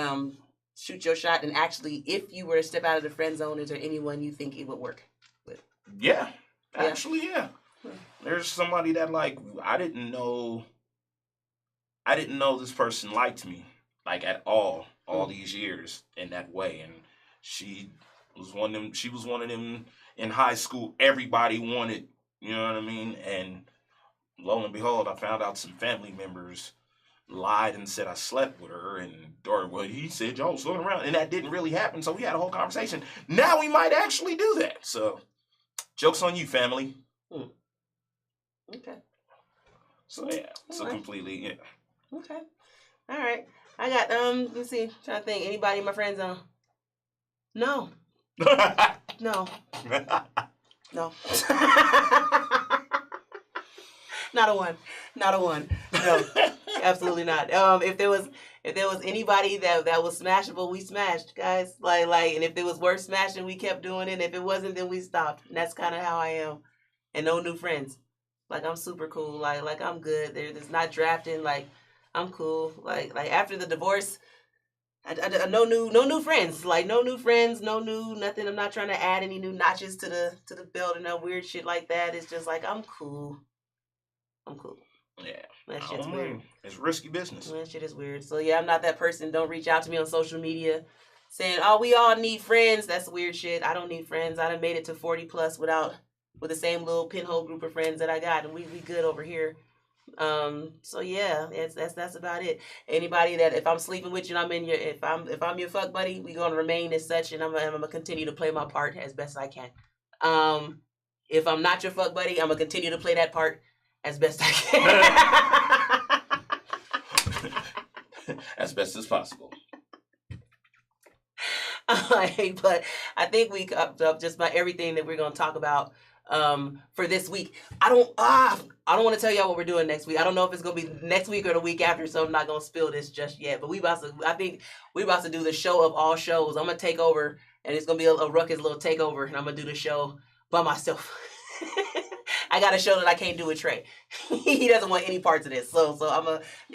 shoot your shot, and actually, if you were to step out of the friend zone, is there anyone you think it would work with? Yeah, actually, yeah. There's somebody that like I didn't know this person liked me like at all these years in that way, and she was one of them in high school everybody wanted, you know what I mean? And lo and behold, I found out some family members lied and said I slept with her, or well, he said y'all was going around, and that didn't really happen. So we had a whole conversation. Now we might actually do that. So, joke's on you, family. Okay. So yeah, so completely, yeah. Okay. All right. I got let's see. Trying to think. Anybody in my friend zone? No. No. No. Not a one. No. Absolutely not. If there was anybody that was smashable, we smashed, guys. Like, and if it was worth smashing, we kept doing it. If it wasn't, then we stopped. And that's kind of how I am. And no new friends. Like, I'm super cool. Like I'm good. There's not drafting. Like, I'm cool. Like after the divorce, I no new friends. Like, no new friends, no new nothing. I'm not trying to add any new notches to the belt or no weird shit like that. It's just like, I'm cool. Yeah. That shit's weird. It's risky business. That shit is weird. So yeah, I'm not that person. Don't reach out to me on social media saying, oh, we all need friends. That's weird shit. I don't need friends. I done made it to 40 plus with the same little pinhole group of friends that I got, and we good over here. So yeah, that's about it. Anybody that if I'm sleeping with you and if I'm your fuck buddy, we gonna remain as such, and I'm gonna continue to play my part as best I can. If I'm not your fuck buddy, I'm gonna continue to play that part as best I can. As best as possible. But I think we upped up just about everything that we're gonna talk about for this week. I don't want to tell y'all what we're doing next week. I don't know if it's gonna be next week or the week after, so I'm not gonna spill this just yet. But I think we about to do the show of all shows. I'm gonna take over, and it's gonna be a Rukus little takeover, and I'm gonna do the show by myself. I got a show that I can't do with Trey. He doesn't want any parts of this, so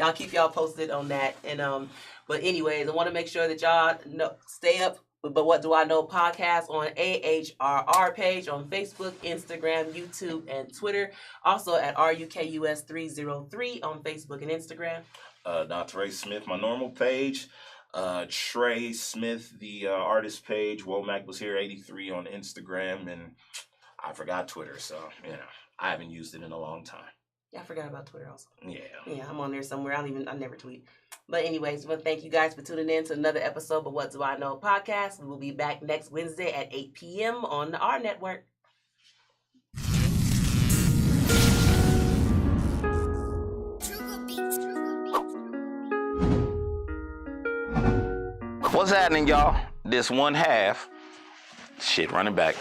I'll keep y'all posted on that. And but anyways, I want to make sure that y'all stay up. But What Do I Know podcast on AHRR page on Facebook, Instagram, YouTube, and Twitter. Also at RUKUS 303 on Facebook and Instagram. Not Trey Smith, my normal page. Trey Smith, the artist page. Womack was here 83 on Instagram, and I forgot Twitter, so I haven't used it in a long time. Yeah, I forgot about Twitter also. Yeah, I'm on there somewhere. I never tweet. But anyways, well, thank you guys for tuning in to another episode of What Do I Know podcast. We will be back next Wednesday at 8 p.m. on the R Network. What's happening, y'all? This one half. Shit, running back.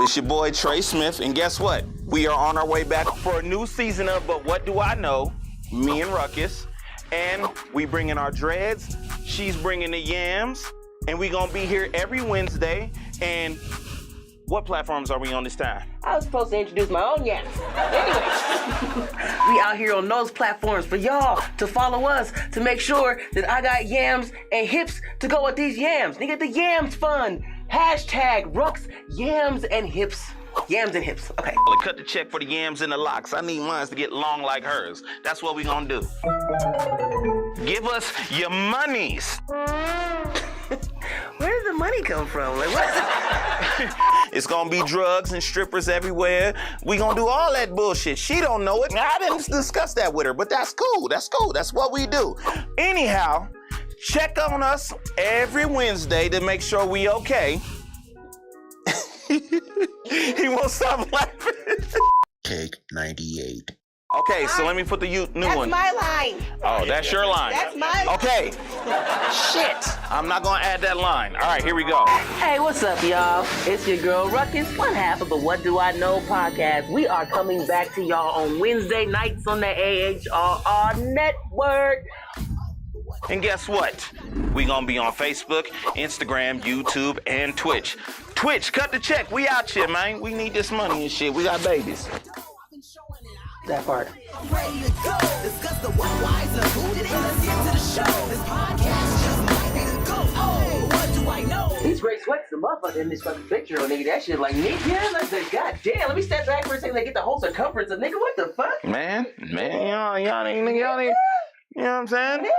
It's your boy Trey Smith, and guess what? We are on our way back for a new season of But What Do I Know? Me and Rukus. And we bringing our dreads. She's bringing the yams. And we gonna be here every Wednesday. And what platforms are we on this time? I was supposed to introduce my own yams. Anyway, we out here on those platforms for y'all to follow us, to make sure that I got yams and hips to go with these yams. Nigga, the yams fund. Hashtag Rux, yams and hips. Yams and hips. Okay. Cut the check for the yams and the locks. I need mine to get long like hers. That's what we gonna do. Give us your monies. Where does the money come from? Like, what? It's gonna be drugs and strippers everywhere. We gonna do all that bullshit. She don't know it. I didn't discuss that with her, but that's cool. That's cool. That's what we do. Anyhow, check on us every Wednesday to make sure we okay. He won't stop laughing. Take 98. Okay, so let me put the new That's one. my line. Oh, that's your line. That's my line. Okay. Shit. I'm not gonna add that line. All right, here we go. Hey, what's up, y'all? It's your girl Rukus, one half of the What Do I Know podcast. We are coming back to y'all on Wednesday nights on the AHRR network. And guess what? We gonna be on Facebook, Instagram, YouTube, and Twitch. Twitch, cut the check. We out here, man. We need this money and shit. We got babies. That part. I'm ready to go. Discuss the what, whys, and who did it. Let's get to the show. This podcast just might be the go. Oh, what do I know? These great sweats, the motherfucker in this fucking picture, nigga. That shit like, nigga, like the goddamn. Let me step back for a second. They get the whole circumference of nigga. What the fuck? Man, y'all ain't, you know what I'm saying?